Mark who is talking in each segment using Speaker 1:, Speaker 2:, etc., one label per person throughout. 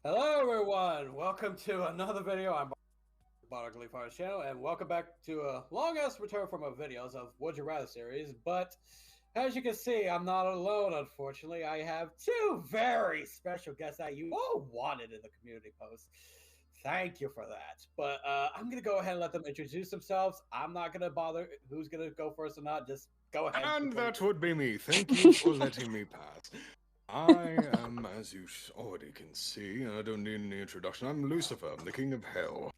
Speaker 1: Hello, everyone. Welcome to another video on Bardock channel, and welcome back to a long-ass return from our videos of Would You Rather series. But as you can see, I'm not alone, unfortunately. I have two very special guests that you all wanted in the community post. Thank you for that. But I'm going to go ahead and let them introduce themselves. I'm not going to bother who's going to go first or not. Just go ahead.
Speaker 2: And that would be me. Thank you for letting me pass. I am, as you already can see, I don't need any introduction. I'm Lucifer, the king of hell.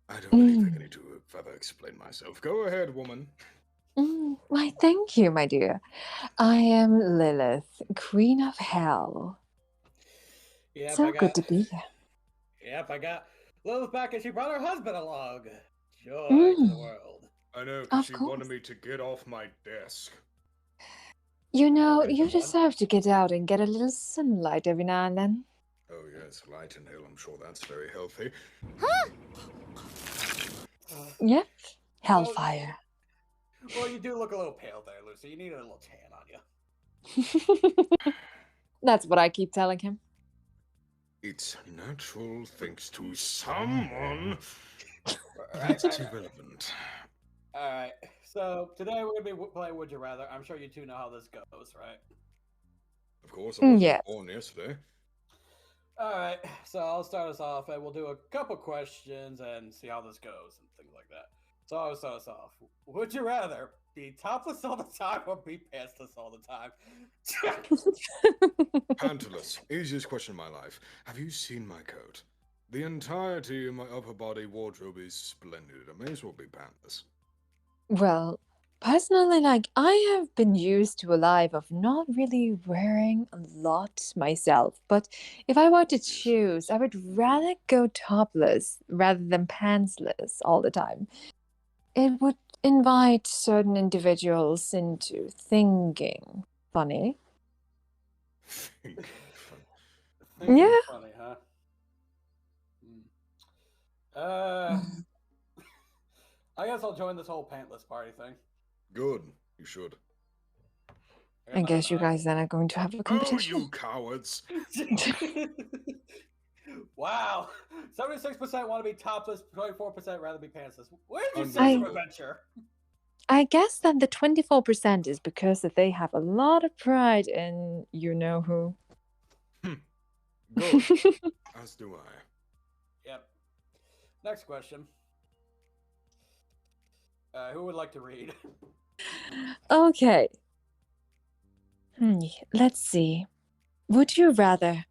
Speaker 2: I don't really think I need to further explain myself. Go ahead, woman.
Speaker 3: Why, thank you, my dear. I am Lilith, Queen of Hell.
Speaker 1: Yep,
Speaker 3: So good to be here.
Speaker 1: Yep, I got Lilith back, and she brought her husband along. Joy to the world.
Speaker 2: I know, because
Speaker 3: Of
Speaker 2: she
Speaker 3: course.
Speaker 2: wanted me to get off my desk.
Speaker 3: You know,
Speaker 1: Alright,
Speaker 3: you
Speaker 1: come on.
Speaker 3: deserve to get out and get a little sunlight every now and then.
Speaker 2: Oh yes, light and hell, I'm sure that's very healthy.
Speaker 3: Yep, hellfire.
Speaker 1: Well, you do look a little pale there, Lucy. You need a little tan on you.
Speaker 3: That's what I keep telling him.
Speaker 2: It's natural thanks to someone.
Speaker 1: Alright,
Speaker 2: That's irrelevant.
Speaker 1: Alright, so today we're going to be playing Would You Rather. I'm sure you two know how this goes, right?
Speaker 2: Of course, I wasn't
Speaker 3: Yes.
Speaker 2: born yesterday.
Speaker 1: Alright, so I'll start us off, and we'll do a couple questions and see how this goes and things like that. So I'll start us off. Would you rather be topless all the time or be pantsless all the time?
Speaker 2: Pantless. Easiest question in my life. Have you seen my coat? The entirety of my upper body wardrobe is splendid. I may as well be pantless.
Speaker 3: Well, personally, I have been used to a life of not really wearing a lot myself, but if I were to choose, I would rather go topless rather than pantsless all the time. It would invite certain individuals into thinking funny.
Speaker 2: Thinking
Speaker 3: Yeah.
Speaker 1: Funny, huh? I guess I'll join this whole pantless party thing.
Speaker 2: Good. You should.
Speaker 3: I guess you guys then are going to have a
Speaker 2: Oh,
Speaker 3: competition.
Speaker 2: you cowards!
Speaker 1: Wow, 76% want to be topless, 24% rather be pantsless. Where did you sense of
Speaker 2: Unbelievable.
Speaker 1: adventure?
Speaker 3: I guess that the 24% is because that they have a lot of pride in you know who.
Speaker 2: Good. As do I.
Speaker 1: Yep. Next question. Who would like to read?
Speaker 3: Okay. Let's see. Would you rather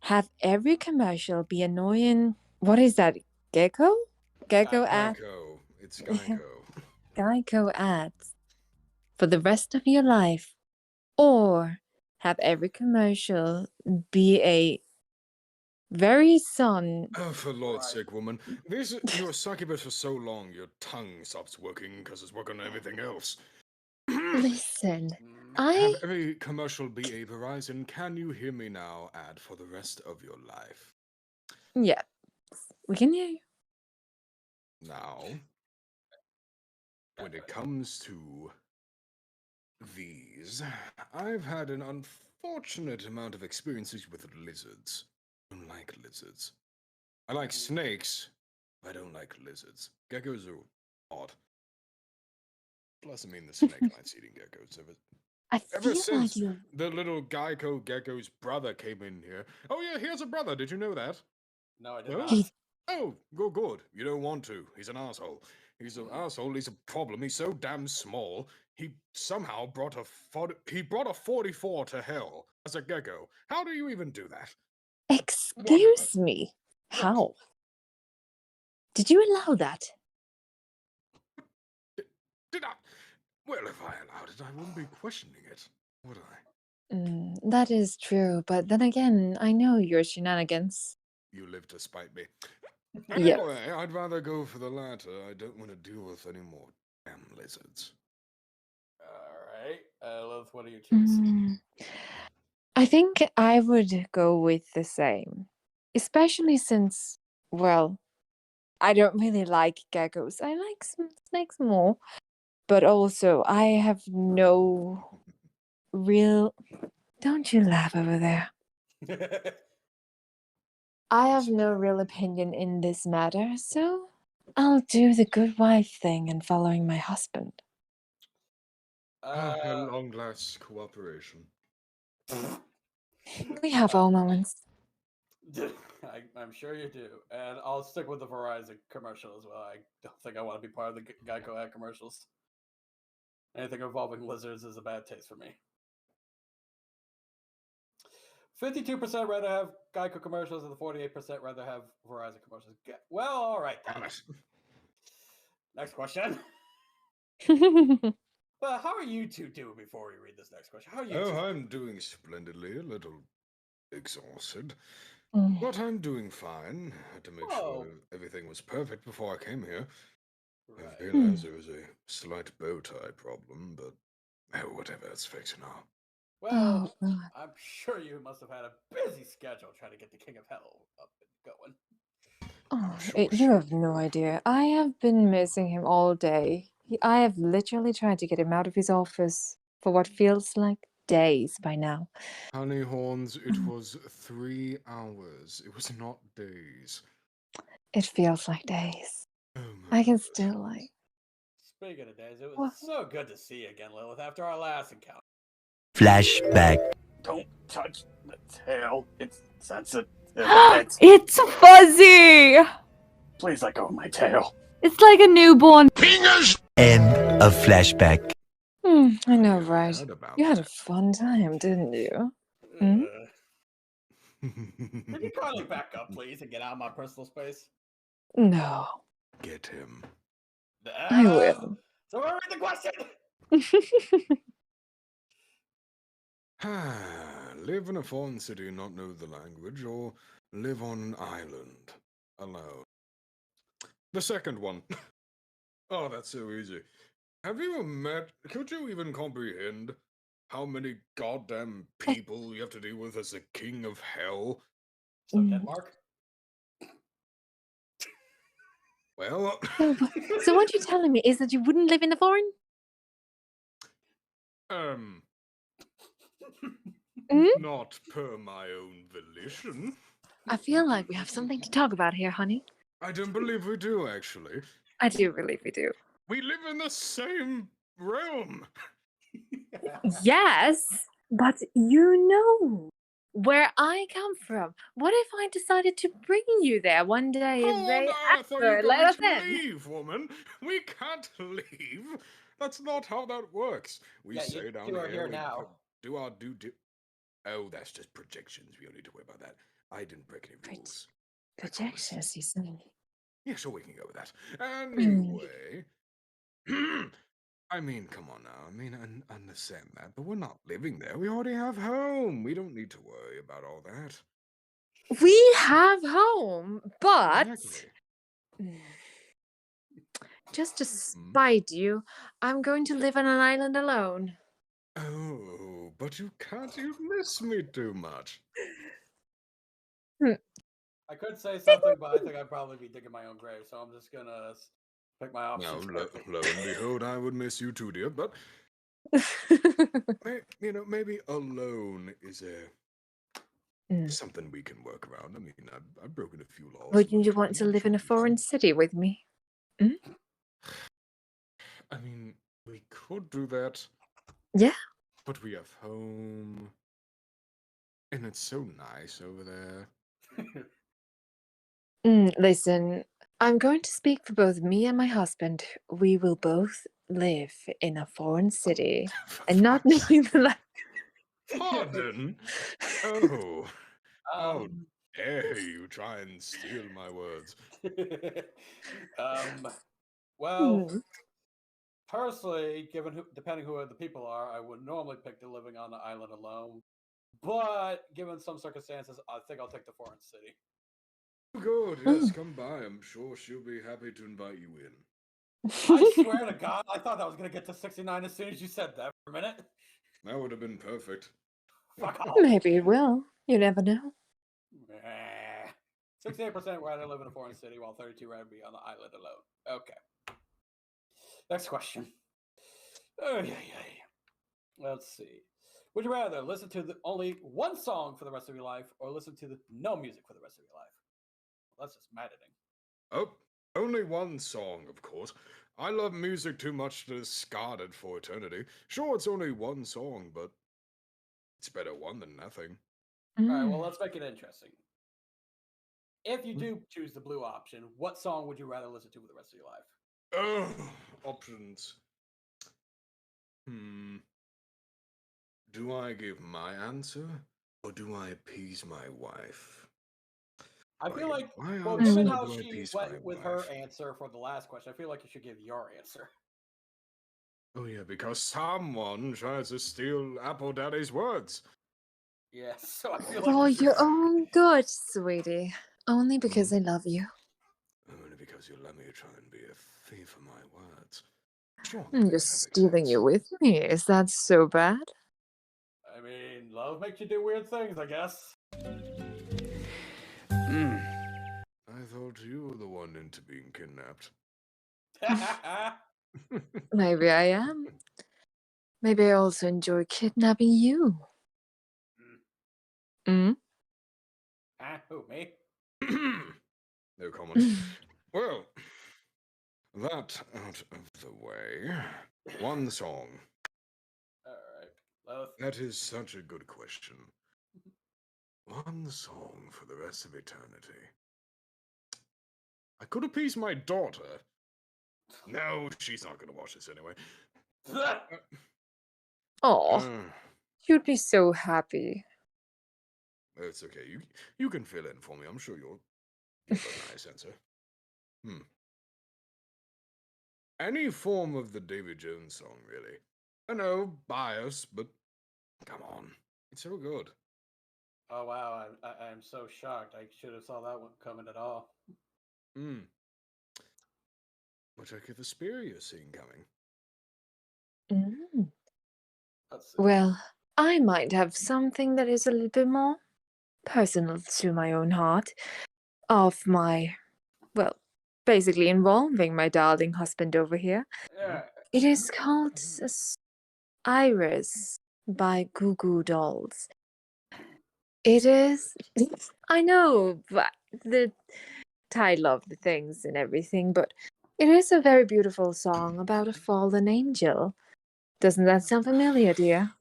Speaker 3: have every commercial be annoying? What is that? Gecko? Gecko ads?
Speaker 2: Geico. It's Geico.
Speaker 3: Geico ads for the rest of your life, or have every commercial be a very son.
Speaker 2: Oh, for Lord's sake, woman. You're a succubus for so long, your tongue stops working because it's working on everything else.
Speaker 3: Listen,
Speaker 2: Have every commercial be a Verizon "Can you hear me now" ad for the rest of your life.
Speaker 3: Yeah, we can hear you.
Speaker 2: Now, when it comes to these, I've had an unfortunate amount of experiences with lizards. I don't like lizards. I like snakes, but I don't like lizards. Geckos are odd. Plus, I mean, the snake likes eating geckos. Ever since the little Geico gecko's brother came in here. Oh yeah, he has a brother. Did you know that?
Speaker 1: No, I did
Speaker 2: No?
Speaker 1: not.
Speaker 2: Oh, good. You don't want to. He's an asshole. He's an asshole. He's a problem. He's so damn small. He somehow brought a 44 to hell as a gecko. How do you even do that?
Speaker 3: Excuse me. How? Did you allow that?
Speaker 2: Did I? Well, if I allowed it, I wouldn't be questioning it, would I?
Speaker 3: That is true, but then again, I know your shenanigans.
Speaker 2: You live to spite me.
Speaker 3: Yep.
Speaker 2: Anyway, I'd rather go for the latter. I don't want to deal with any more damn lizards.
Speaker 1: Alright. Lilith, what do you choose?
Speaker 3: I think I would go with the same. Especially since, well, I don't really like geckos. I like snakes more. But also, I have no real... Don't you laugh over there. I have no real opinion in this matter, so I'll do the good wife thing and following my husband.
Speaker 2: At long last, cooperation.
Speaker 3: We have our moments.
Speaker 1: I'm sure you do. And I'll stick with the Verizon commercial as well. I don't think I want to be part of the Geico ad commercials. Anything involving lizards is a bad taste for me. 52% rather have Geico commercials, and the 48% rather have Verizon commercials. Well, all right.
Speaker 2: Damn it.
Speaker 1: Next question. But how are you two doing before we read this next question? How are you two?
Speaker 2: I'm doing splendidly, a little exhausted.
Speaker 3: Mm.
Speaker 2: But I'm doing fine. I had to make sure everything was perfect before I came here. I realized there was a slight bow tie problem, but whatever, it's fixed now.
Speaker 1: Well,
Speaker 3: Oh, God.
Speaker 1: I'm sure you must have had a busy schedule trying to get the King of Hell up and going.
Speaker 3: Oh,
Speaker 2: Sure,
Speaker 3: you have no idea. I have been missing him all day. I have literally tried to get him out of his office for what feels like days by now.
Speaker 2: Honey Horns, it was 3 hours. It was not days.
Speaker 3: It feels like days.
Speaker 2: Oh my
Speaker 3: I can
Speaker 2: goodness.
Speaker 3: still, like...
Speaker 1: Speaking of days, it was
Speaker 3: What?
Speaker 1: so good to see you again, Lilith, after our last encounter.
Speaker 4: Flashback.
Speaker 5: Don't touch the tail. It's sensitive.
Speaker 6: It's fuzzy!
Speaker 5: Please let go of my tail.
Speaker 6: It's like a newborn.
Speaker 4: End of flashback.
Speaker 3: I know,
Speaker 2: Yeah, I
Speaker 3: right?
Speaker 2: heard about
Speaker 3: You had a
Speaker 2: that.
Speaker 3: fun time, didn't you? Hmm?
Speaker 1: Can you kindly back up, please, and get out of my personal space?
Speaker 3: No.
Speaker 2: Get him.
Speaker 3: I will.
Speaker 1: So where is the question?
Speaker 2: Live in a foreign city and not know the language, or live on an island alone. The second one. Oh, that's so easy. Have you met? Could you even comprehend how many goddamn people you have to deal with as the king of hell?
Speaker 1: So Denmark?
Speaker 2: Well,
Speaker 3: So what you're telling me is that you wouldn't live in the foreign?
Speaker 2: not per my own volition.
Speaker 3: I feel like we have something to talk about here, honey.
Speaker 2: I don't believe we do, actually.
Speaker 3: I do believe we do.
Speaker 2: We live in the same realm.
Speaker 3: Yes, but you know where I come from. What if I decided to bring you there one day
Speaker 2: How
Speaker 3: and they
Speaker 2: on earth are you
Speaker 3: let
Speaker 2: going
Speaker 3: us
Speaker 2: to
Speaker 3: in?
Speaker 2: leave, woman? We can't leave. That's not how that works. We
Speaker 1: Yeah,
Speaker 2: stay
Speaker 1: you
Speaker 2: down
Speaker 1: two are
Speaker 2: here,
Speaker 1: here
Speaker 2: we
Speaker 1: now.
Speaker 2: do our due Oh, that's just projections. We don't need to worry about that. I didn't break any rules. I promise.
Speaker 3: Projections, you say?
Speaker 2: Yeah, sure, we can go with that. Anyway, I mean, come on now. I mean, I understand that, but we're not living there. We already have home. We don't need to worry about all that.
Speaker 3: We have home, but
Speaker 2: Exactly.
Speaker 3: just to spite you, I'm going to live on an island alone.
Speaker 2: Oh, but you can't. You miss me too much.
Speaker 1: I could say something, but I think I'd probably be digging my own grave, so I'm just gonna pick my
Speaker 2: Now,
Speaker 1: options.
Speaker 2: lo and behold, I would miss you too, dear. But maybe alone is something we can work around. I mean, I've broken a few laws.
Speaker 3: Wouldn't you want to live in a foreign city with me?
Speaker 2: I mean, we could do that.
Speaker 3: Yeah.
Speaker 2: But we have home. And it's so nice over there.
Speaker 3: Listen, I'm going to speak for both me and my husband. We will both live in a foreign city and not knowing the language.
Speaker 2: Pardon? Oh. How dare you try and steal my words?
Speaker 1: Well, personally, depending who the people are, I would normally pick the living on the island alone. But given some circumstances, I think I'll take the foreign city.
Speaker 2: Good, yes, come by. I'm sure she'll be happy to invite you in.
Speaker 1: I swear to God, I thought that was gonna get to 69 as soon as you said that for a minute.
Speaker 2: That would have been perfect.
Speaker 1: Fuck off.
Speaker 3: Maybe it will. You never know.
Speaker 1: 68% rather live in a foreign city, while 32% rather be on the island alone. Okay. Next question. Let's see. Would you rather listen to only one song for the rest of your life or listen to no music for the rest of your life? Well, that's just maddening.
Speaker 2: Oh, only one song, of course. I love music too much to discard it for eternity. Sure, it's only one song, but it's better one than nothing.
Speaker 1: All right, well,
Speaker 3: Mm.
Speaker 1: let's make it interesting. If you do choose the blue option, what song would you rather listen to for the rest of your life?
Speaker 2: Options. Do I give my answer, or do I appease my wife?
Speaker 1: I feel like,
Speaker 2: my
Speaker 1: well,
Speaker 2: answer,
Speaker 1: given
Speaker 2: or
Speaker 1: how
Speaker 2: do I
Speaker 1: she
Speaker 2: appease
Speaker 1: went
Speaker 2: my
Speaker 1: with
Speaker 2: wife?
Speaker 1: her answer for the last question, I feel like you should give your answer.
Speaker 2: Oh yeah, because someone tries to steal Apple Daddy's words.
Speaker 1: Yes, so I feel
Speaker 3: For
Speaker 1: like you should.
Speaker 3: your own good, sweetie. Only because I love you.
Speaker 2: Only because you let me try and be a thief of my words. Sure,
Speaker 3: I'm
Speaker 2: that
Speaker 3: just
Speaker 2: makes
Speaker 3: stealing
Speaker 2: sense.
Speaker 3: you with me. Is that so bad?
Speaker 1: I mean, love makes you do weird things, I guess.
Speaker 2: I thought you were the one into being kidnapped.
Speaker 3: Maybe I am. Maybe I also enjoy kidnapping you. Mm?
Speaker 1: Who, me?
Speaker 2: No comment. Well, that out of the way. One song.
Speaker 1: Alright. Lilith.
Speaker 2: That is such a good question. One song for the rest of eternity. I could appease my daughter. No, she's not going to watch this anyway.
Speaker 3: Oh,
Speaker 2: Uh,
Speaker 3: you'd be so happy.
Speaker 2: it's okay. You can fill in for me. I'm sure you'll give a nice answer. Any form of the Davy Jones song, really. I know, bias, but come on. It's so good.
Speaker 1: Oh wow, I'm so shocked. I should have saw that one coming at all.
Speaker 2: Which I could Vesperia seen coming.
Speaker 3: Mm.
Speaker 1: Let's see.
Speaker 3: Well, I might have something that is a little bit more personal to my own heart. Of my, well, basically involving my darling husband over here.
Speaker 1: Yeah.
Speaker 3: It is called Iris by Goo Goo Dolls. It is, I know, but the title of the things and everything, but it is a very beautiful song about a fallen angel. Doesn't that sound familiar, dear?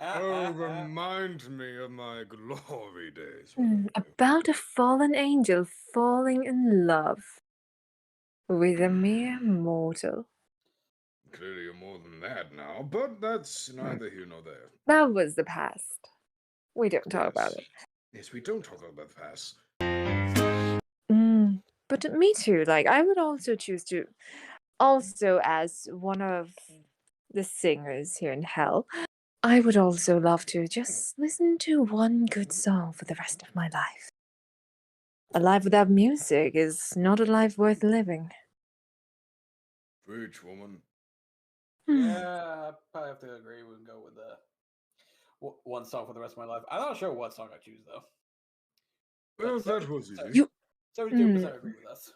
Speaker 2: Oh, remind me of my glory days.
Speaker 3: About a fallen angel falling in love with a mere mortal.
Speaker 2: Clearly you're more than that now, but that's neither here nor there.
Speaker 3: That was the past. We don't talk about it.
Speaker 2: Yes, we don't talk about the past.
Speaker 3: But me too. Like, I would also choose to, also as one of the singers here in hell, I would also love to just listen to one good song for the rest of my life. A life without music is not a life worth living.
Speaker 2: Preach, woman.
Speaker 1: Yeah, I probably have to agree. We can go with one song for the rest of my life. I'm not sure what song I choose though.
Speaker 2: Well, that was easy.
Speaker 3: You
Speaker 1: 72% agree with us.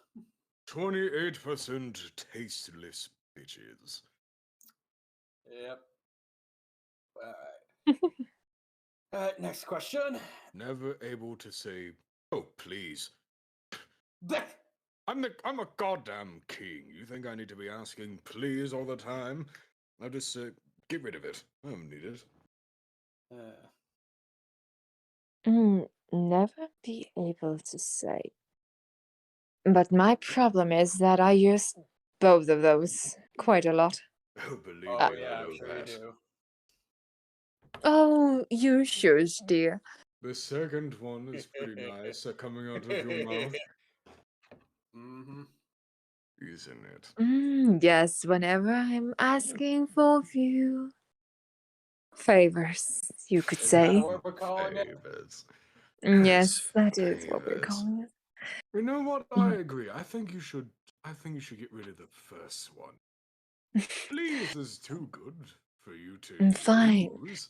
Speaker 2: 28% tasteless bitches.
Speaker 1: Yep. Alright, next question.
Speaker 2: Never able to say, oh, please. I'm a goddamn king. You think I need to be asking please all the time? I'll just say, get rid of it. I don't need it.
Speaker 3: never be able to say. But my problem is that I use both of those quite a lot.
Speaker 2: Oh, believe me,
Speaker 1: yeah,
Speaker 2: I know
Speaker 1: I'm sure
Speaker 2: that.
Speaker 1: you do.
Speaker 3: Oh, you shush, dear.
Speaker 2: The second one is pretty nice, coming out of your mouth. Isn't it?
Speaker 3: Yes, whenever I'm asking for few favors, you could
Speaker 1: Is that
Speaker 3: say.
Speaker 1: what we're calling it?
Speaker 2: Favors.
Speaker 3: Yes, that is what we're
Speaker 2: favors.
Speaker 3: calling it.
Speaker 2: You know what? I agree. I think you should get rid of the first one. Please is too good for you to
Speaker 3: Fine.
Speaker 2: use.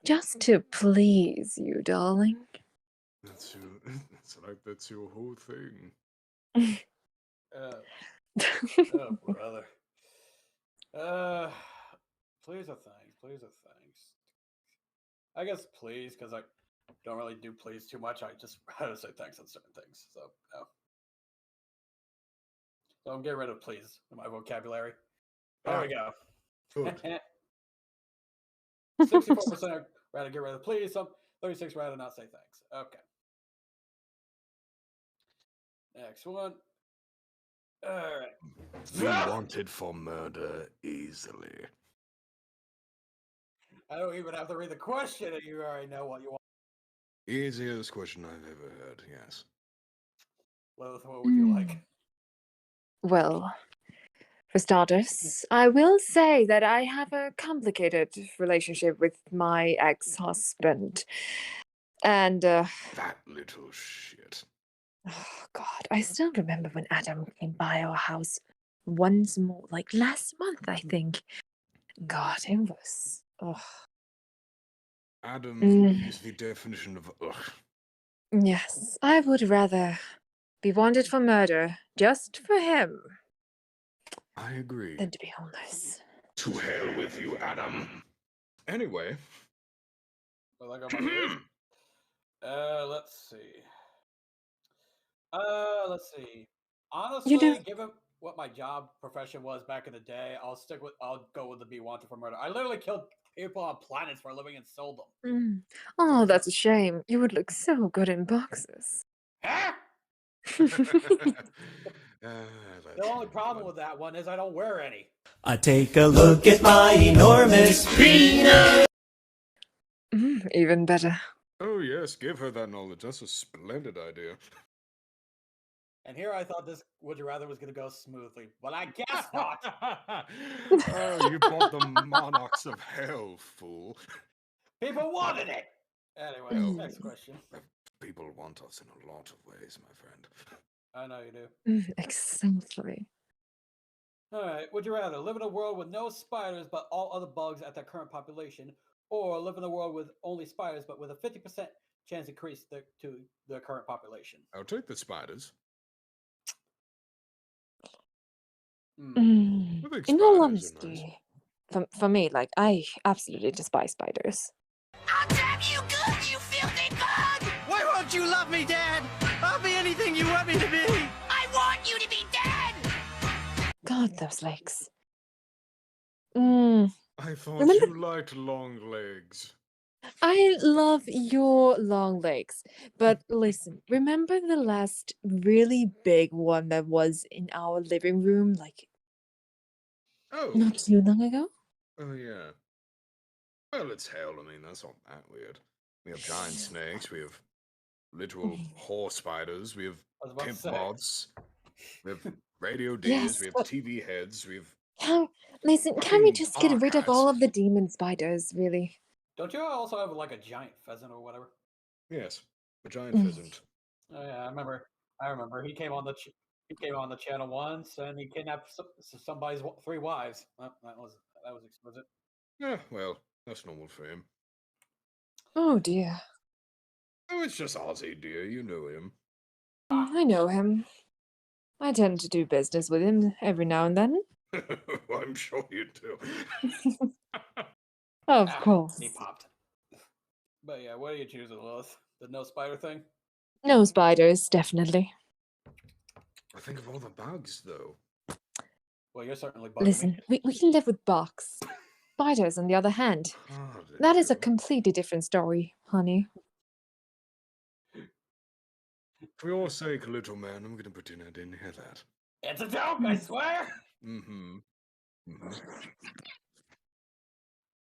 Speaker 3: Just to please you, darling.
Speaker 2: That's your whole thing.
Speaker 1: Oh, brother. Please or thanks. Please or thanks. I guess please, because I don't really do please too much. I just rather say thanks on certain things. So, no. So I'm getting rid of please in my vocabulary. There we go.
Speaker 2: Good.
Speaker 1: 64% rather get rid of please. Some 36 rather not say thanks. Okay. Next one. All right.
Speaker 2: Be wanted for murder easily.
Speaker 1: I don't even have to read the question, and you already know what you want.
Speaker 2: Easiest question I've ever heard, yes.
Speaker 1: Lilith, what would you like?
Speaker 3: Well, for starters, I will say that I have a complicated relationship with my ex-husband. And,
Speaker 2: That little shit.
Speaker 3: oh God, I still remember when Adam came by our house once more, like last month, I think. God, it was. Ugh.
Speaker 2: Adam
Speaker 3: Mm.
Speaker 2: is the definition of ugh.
Speaker 3: Yes, I would rather be wanted for murder just for him
Speaker 2: I agree.
Speaker 3: than to be homeless.
Speaker 2: To hell with you, Adam. Anyway.
Speaker 1: Well, I got my theories. Let's see. Let's see. Honestly, given what my job profession was back in the day, I'll go with the be wanted for murder. I literally killed people on planets for a living and sold them.
Speaker 3: Oh, that's a shame. You would look so good in boxes.
Speaker 1: Huh? The only problem with that one is I don't wear any.
Speaker 4: I take a look at my enormous penis.
Speaker 3: Even better.
Speaker 2: Oh yes, give her that knowledge. That's a splendid idea.
Speaker 1: And here I thought this Would You Rather was going to go smoothly, but I guess not.
Speaker 2: Oh, you bought the monarchs of hell, fool.
Speaker 1: People wanted it. Anyway, next question.
Speaker 2: People want us in a lot of ways, my friend.
Speaker 1: I know you do.
Speaker 3: Exactly.
Speaker 1: All right. Would you rather live in a world with no spiders but all other bugs at their current population, or live in a world with only spiders but with a 50% chance increase to the current population?
Speaker 2: I'll take the spiders.
Speaker 3: In all honesty, for me, like, I absolutely despise spiders.
Speaker 7: I'll damn you good, you filthy bug! Why won't you love me, Dad? I'll be anything you want me to be! I want you to be dead!
Speaker 3: God, those legs.
Speaker 2: I thought you liked long legs.
Speaker 3: I love your long legs. But listen, remember the last really big one that was in our living room, like, not too long ago?
Speaker 2: Oh, yeah. Well, it's hell. I mean, that's not that weird. We have giant snakes. We have literal horse spiders. We have pimp moths. We have radio deers. We have TV heads. We have...
Speaker 3: Listen, can we just get rid of all of the demon spiders, really?
Speaker 1: Don't you also have like a giant pheasant or whatever?
Speaker 2: Yes, a giant pheasant.
Speaker 1: Oh yeah, I remember. He came on the channel once, and he kidnapped somebody's 3 wives. Well, that was exquisite.
Speaker 2: Yeah, well, that's normal for him.
Speaker 3: Oh dear.
Speaker 2: Oh, it's just Ozzy, dear. You know him.
Speaker 3: I know him. I tend to do business with him every now and then.
Speaker 2: I'm sure you do.
Speaker 3: Of course.
Speaker 1: He popped. But yeah, what are you choosing, Lilith? The no spider thing?
Speaker 3: No spiders, definitely.
Speaker 2: I think of all the bugs, though.
Speaker 1: Well, you're certainly bugging
Speaker 3: Listen, we can live with bugs. Spiders, on the other hand, that is a completely different story, honey.
Speaker 2: For your sake, little man, I'm gonna pretend I didn't hear that.
Speaker 1: It's a joke, I swear!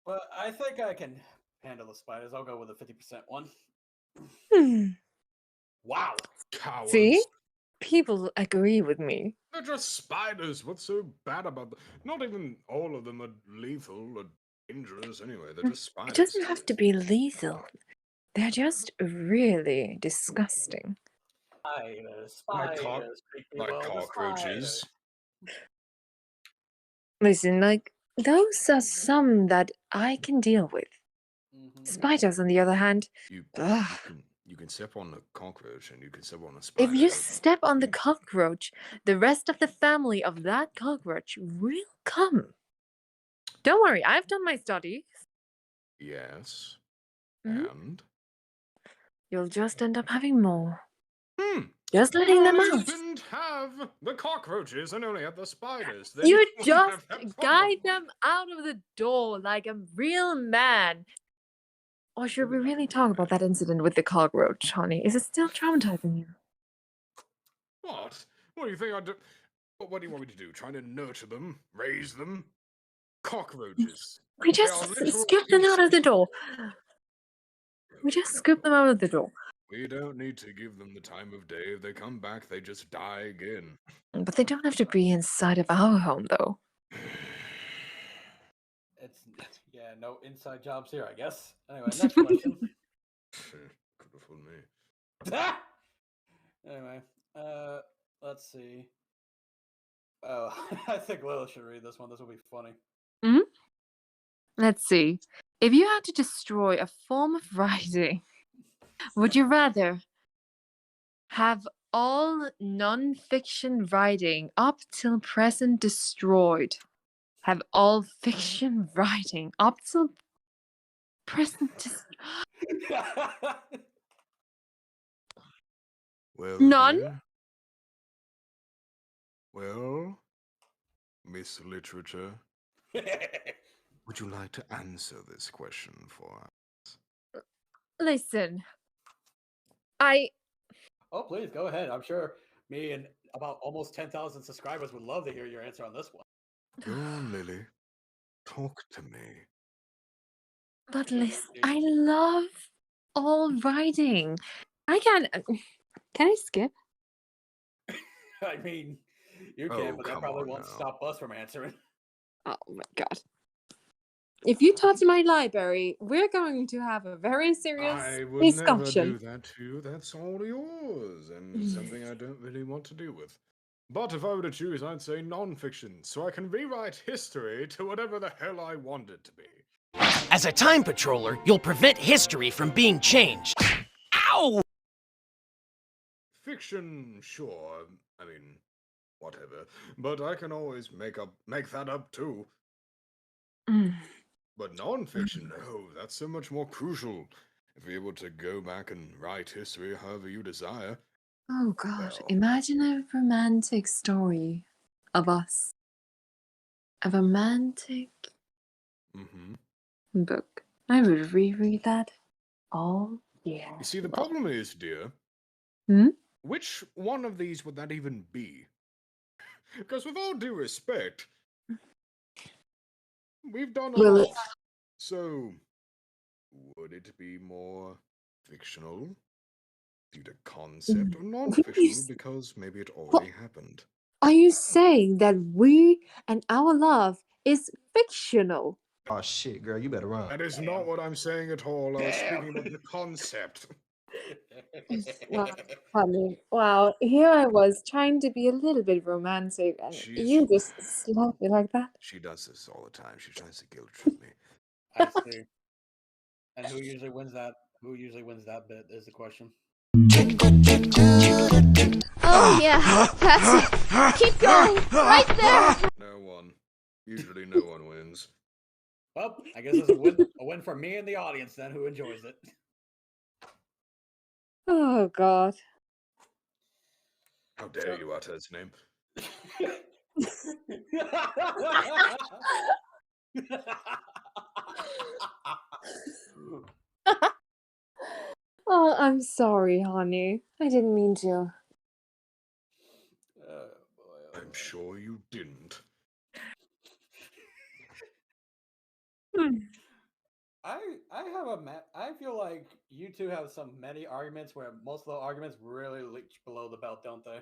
Speaker 1: But I think I can handle the spiders. I'll go with a 50% one. Wow.
Speaker 2: Cowards.
Speaker 3: See? People agree with me.
Speaker 2: They're just spiders. What's so bad about them? Not even all of them are lethal or dangerous anyway. They're just spiders.
Speaker 3: It doesn't have to be lethal. They're just really disgusting.
Speaker 1: Spiders.
Speaker 2: Like cockroaches.
Speaker 3: Listen, like, those are some that I can deal with. Spiders, on the other hand,
Speaker 2: You can step on a cockroach and you can step on a spider.
Speaker 3: if you step on the cockroach, the rest of the family of that cockroach will come. Don't worry, I've done my studies.
Speaker 2: Yes.
Speaker 3: Mhm.
Speaker 2: And
Speaker 3: You'll just end up having more.
Speaker 2: hmm,
Speaker 3: Just letting them
Speaker 2: Molly
Speaker 3: out.
Speaker 2: didn't have the cockroaches and only had the spiders. Then
Speaker 3: You
Speaker 2: wouldn't
Speaker 3: just
Speaker 2: have that
Speaker 3: guide
Speaker 2: problem.
Speaker 3: them out of the door like a real man. Or should we really talk about that incident with the cockroach, honey? Is it still traumatizing you?
Speaker 2: What? What do you think I do? What do you want me to do? Trying to nurture them, raise them? Cockroaches.
Speaker 3: We
Speaker 2: They
Speaker 3: just
Speaker 2: are literal
Speaker 3: scoop them out of the
Speaker 2: insects.
Speaker 3: door. We just scoop them out of the door.
Speaker 2: We don't need to give them the time of day. If they come back, they just die again.
Speaker 3: But they don't have to be inside of our home, though.
Speaker 1: It's yeah, no inside jobs here, I guess. Anyway, next question.
Speaker 2: Could have fooled me.
Speaker 1: Anyway, let's see. Oh, I think Lilith should read this one. This will be funny.
Speaker 3: Let's see. If you had to destroy a form of writing, would you rather have all non-fiction writing up till present destroyed? Have all fiction writing up till present destroyed?
Speaker 2: Well,
Speaker 3: None?
Speaker 2: dear. Well, Miss Literature, would you like to answer this question for us?
Speaker 3: Listen,
Speaker 1: Oh, please go ahead. I'm sure me and about almost 10,000 subscribers would love to hear your answer on this one.
Speaker 2: Go on, Lily. Talk to me.
Speaker 3: but listen, I love all writing. I can't. Can I skip?
Speaker 1: I mean, you
Speaker 2: Oh,
Speaker 1: can, but that
Speaker 2: come
Speaker 1: probably
Speaker 2: on
Speaker 1: won't
Speaker 2: now.
Speaker 1: stop us from answering.
Speaker 3: Oh my god. If you touch my library, we're going to have a very serious
Speaker 2: I would never
Speaker 3: discussion.
Speaker 2: do that to you. That's all yours, and something I don't really want to deal with. But if I were to choose, I'd say non-fiction, so I can rewrite history to whatever the hell I want it to be.
Speaker 7: As a time patroller, you'll prevent history from being changed. Ow!
Speaker 2: Fiction, sure. I mean, whatever. But I can always make that up too.
Speaker 3: Mm.
Speaker 2: But non-fiction, no, that's so much more crucial. If you're able to go back and write history however you desire.
Speaker 3: Oh god,
Speaker 2: Well.
Speaker 3: imagine a romantic story of us. A romantic book. I would reread that all year.
Speaker 2: You see, the
Speaker 3: long.
Speaker 2: problem is, dear,
Speaker 3: Hmm?
Speaker 2: which one of these would that even be? Because with all due respect, we've done a
Speaker 3: Lilith.
Speaker 2: lot. So, would it be more fictional due to concept or non-fictional because maybe it already happened?
Speaker 3: Are you saying that we and our love is fictional?
Speaker 8: Oh shit, girl, you better run.
Speaker 2: That is not what I'm saying at all. I was speaking about the concept.
Speaker 3: Wow, honey. Wow, here I was trying to be a little bit romantic, and you just slapped me like that.
Speaker 2: She does this all the time. She tries to guilt trip me.
Speaker 1: I see. And who usually wins that? Who usually wins that bit is the question.
Speaker 9: Oh yeah, that's it. Keep going, right there.
Speaker 2: No one. Usually no one wins.
Speaker 1: Well, I guess it's a win for me and the audience then, who enjoys it.
Speaker 3: Oh god.
Speaker 2: How dare you utter his name?
Speaker 3: Oh, I'm sorry, honey. I didn't mean to.
Speaker 2: I'm sure you didn't.
Speaker 1: I feel like you two have some many arguments where most of the arguments really reach below the belt, don't they?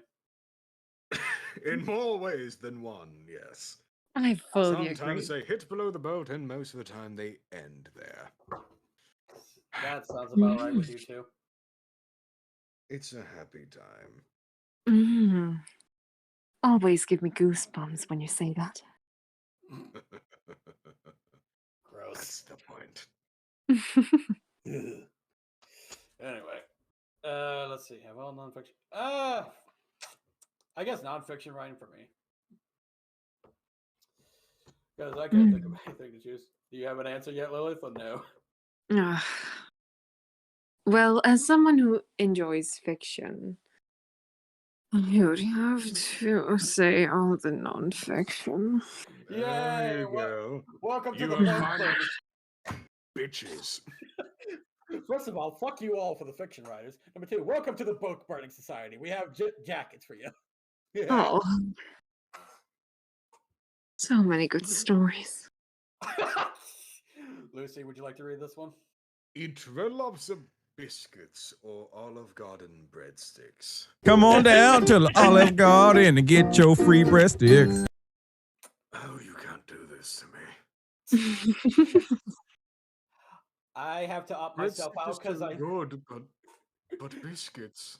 Speaker 2: In more ways than one, yes.
Speaker 3: I fully agree.
Speaker 2: Sometimes they hit below the belt, and most of the time they end there.
Speaker 1: That sounds about right with you two.
Speaker 2: It's a happy time.
Speaker 3: Always give me goosebumps when you say that.
Speaker 1: Gross.
Speaker 2: That's the point.
Speaker 1: Anyway, let's see. Have all nonfiction? I guess nonfiction writing for me. Because I can't think of anything to choose. Do you have an answer yet, Lilith, or no?
Speaker 3: Well, as someone who enjoys fiction, you would have to say all the non-fiction.
Speaker 1: Yay!
Speaker 2: you go.
Speaker 1: Welcome to
Speaker 2: You
Speaker 1: the
Speaker 2: have
Speaker 1: book
Speaker 2: finally
Speaker 1: burning.
Speaker 2: bitches.
Speaker 1: First of all, fuck you all for the fiction writers. Number two, welcome to the book burning society. We have jackets for you.
Speaker 3: Oh, so many good stories.
Speaker 1: Lucy, would you like to read this one?
Speaker 2: Eat Red Lobster biscuits or Olive Garden breadsticks.
Speaker 10: Come on down to the Olive Garden and get your free breadsticks.
Speaker 2: Oh, you can't do this to me.
Speaker 1: I have to up myself
Speaker 2: Breadsticks
Speaker 1: out because
Speaker 2: are
Speaker 1: I.
Speaker 2: good, but biscuits.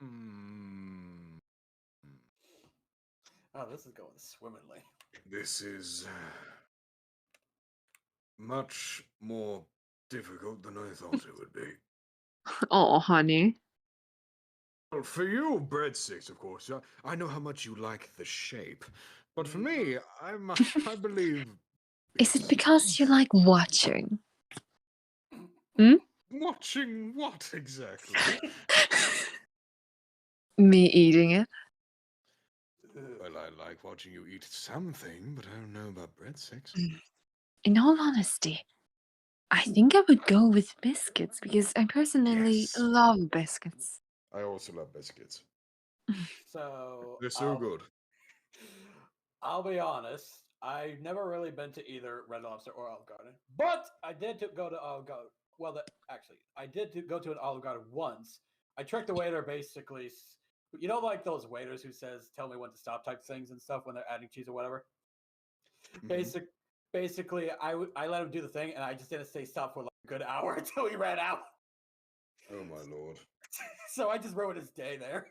Speaker 2: Hmm.
Speaker 1: Oh, this is going swimmingly.
Speaker 2: This is much more difficult than I thought it would be.
Speaker 3: Oh, honey.
Speaker 2: Well, for you, breadsticks, of course. I know how much you like the shape, but for me, I believe.
Speaker 3: Is it because you like watching?
Speaker 2: Watching what exactly?
Speaker 3: Me eating it?
Speaker 2: Well, I like watching you eat something, but I don't know about breadsticks.
Speaker 3: In all honesty, I think I would go with biscuits because I personally
Speaker 2: Yes.
Speaker 3: love biscuits.
Speaker 2: I also love biscuits.
Speaker 1: So
Speaker 2: They're so good.
Speaker 1: I'll be honest. I've never really been to either Red Lobster or Olive Garden, but I did go to Olive Garden. Well, actually, I did go to an Olive Garden once. I tricked the waiter basically. You know, like those waiters who says "Tell me when to stop" type things and stuff when they're adding cheese or whatever.
Speaker 2: Mhm.
Speaker 1: Basically, I let him do the thing, and I just didn't stay stop for like a good hour until he ran out.
Speaker 2: Oh my lord.
Speaker 1: So I just ruined his day there.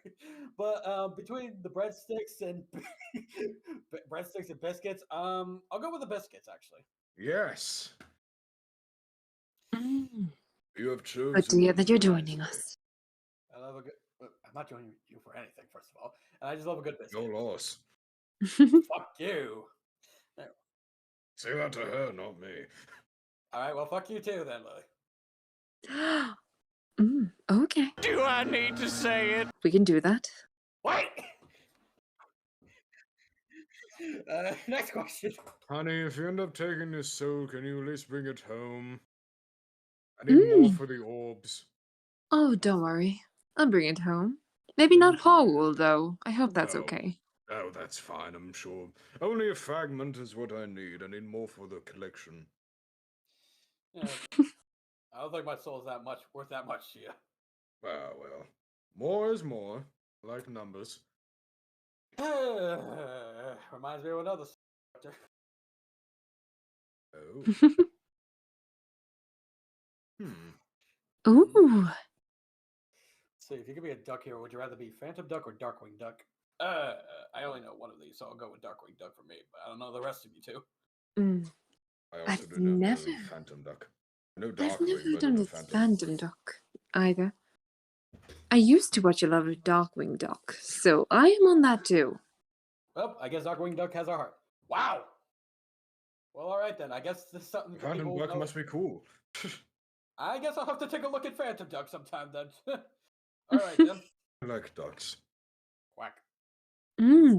Speaker 1: But between the breadsticks and biscuits, I'll go with the biscuits actually.
Speaker 2: Yes.
Speaker 3: Mm.
Speaker 2: You have chosen.
Speaker 3: Good to hear that you're
Speaker 2: wisely.
Speaker 3: joining us.
Speaker 1: I love a good. I'm not joining you for anything, first of all, and I just love a good biscuit.
Speaker 2: Your loss.
Speaker 1: Fuck you. There.
Speaker 2: Say that to her, not me.
Speaker 1: All right, well, fuck you too, then, Lily.
Speaker 3: Okay.
Speaker 5: Do I need to say it?
Speaker 3: We can do that.
Speaker 1: Wait. Next question.
Speaker 2: Honey, if you end up taking this soul, can you at least bring it home? I need more for the orbs.
Speaker 3: Oh, don't worry. I'll bring it home. Maybe not whole, though. I hope that's
Speaker 2: Oh.
Speaker 3: okay.
Speaker 2: Oh, that's fine, I'm sure. Only a fragment is what I need. I need more for the collection.
Speaker 1: Yeah, I don't think my soul's worth that much to you.
Speaker 2: Ah, well. More is more. I like numbers.
Speaker 1: Reminds me of another character.
Speaker 2: Oh.
Speaker 3: Ooh.
Speaker 1: See, if you could be a duck here, would you rather be Phantom Duck or Darkwing Duck? I only know one of these, so I'll go with Darkwing Duck for me, but I don't know the rest of you two.
Speaker 2: I also
Speaker 3: I've
Speaker 2: do not
Speaker 3: never-
Speaker 2: know Phantom Duck. I know
Speaker 3: I've
Speaker 2: Darkwing,
Speaker 3: never
Speaker 2: but I
Speaker 3: done
Speaker 2: don't know
Speaker 3: with
Speaker 2: Phantom.
Speaker 3: Phantom Duck either. I used to watch a lot of Darkwing Duck, so I am on that too.
Speaker 1: Well, I guess Darkwing Duck has our heart. Wow! Well, alright then. I guess this is something for
Speaker 2: Phantom
Speaker 1: people
Speaker 2: Duck
Speaker 1: know.
Speaker 2: must be cool.
Speaker 1: I guess I'll have to take a look at Phantom Duck sometime then. Alright then.
Speaker 2: I like ducks.
Speaker 1: Quack.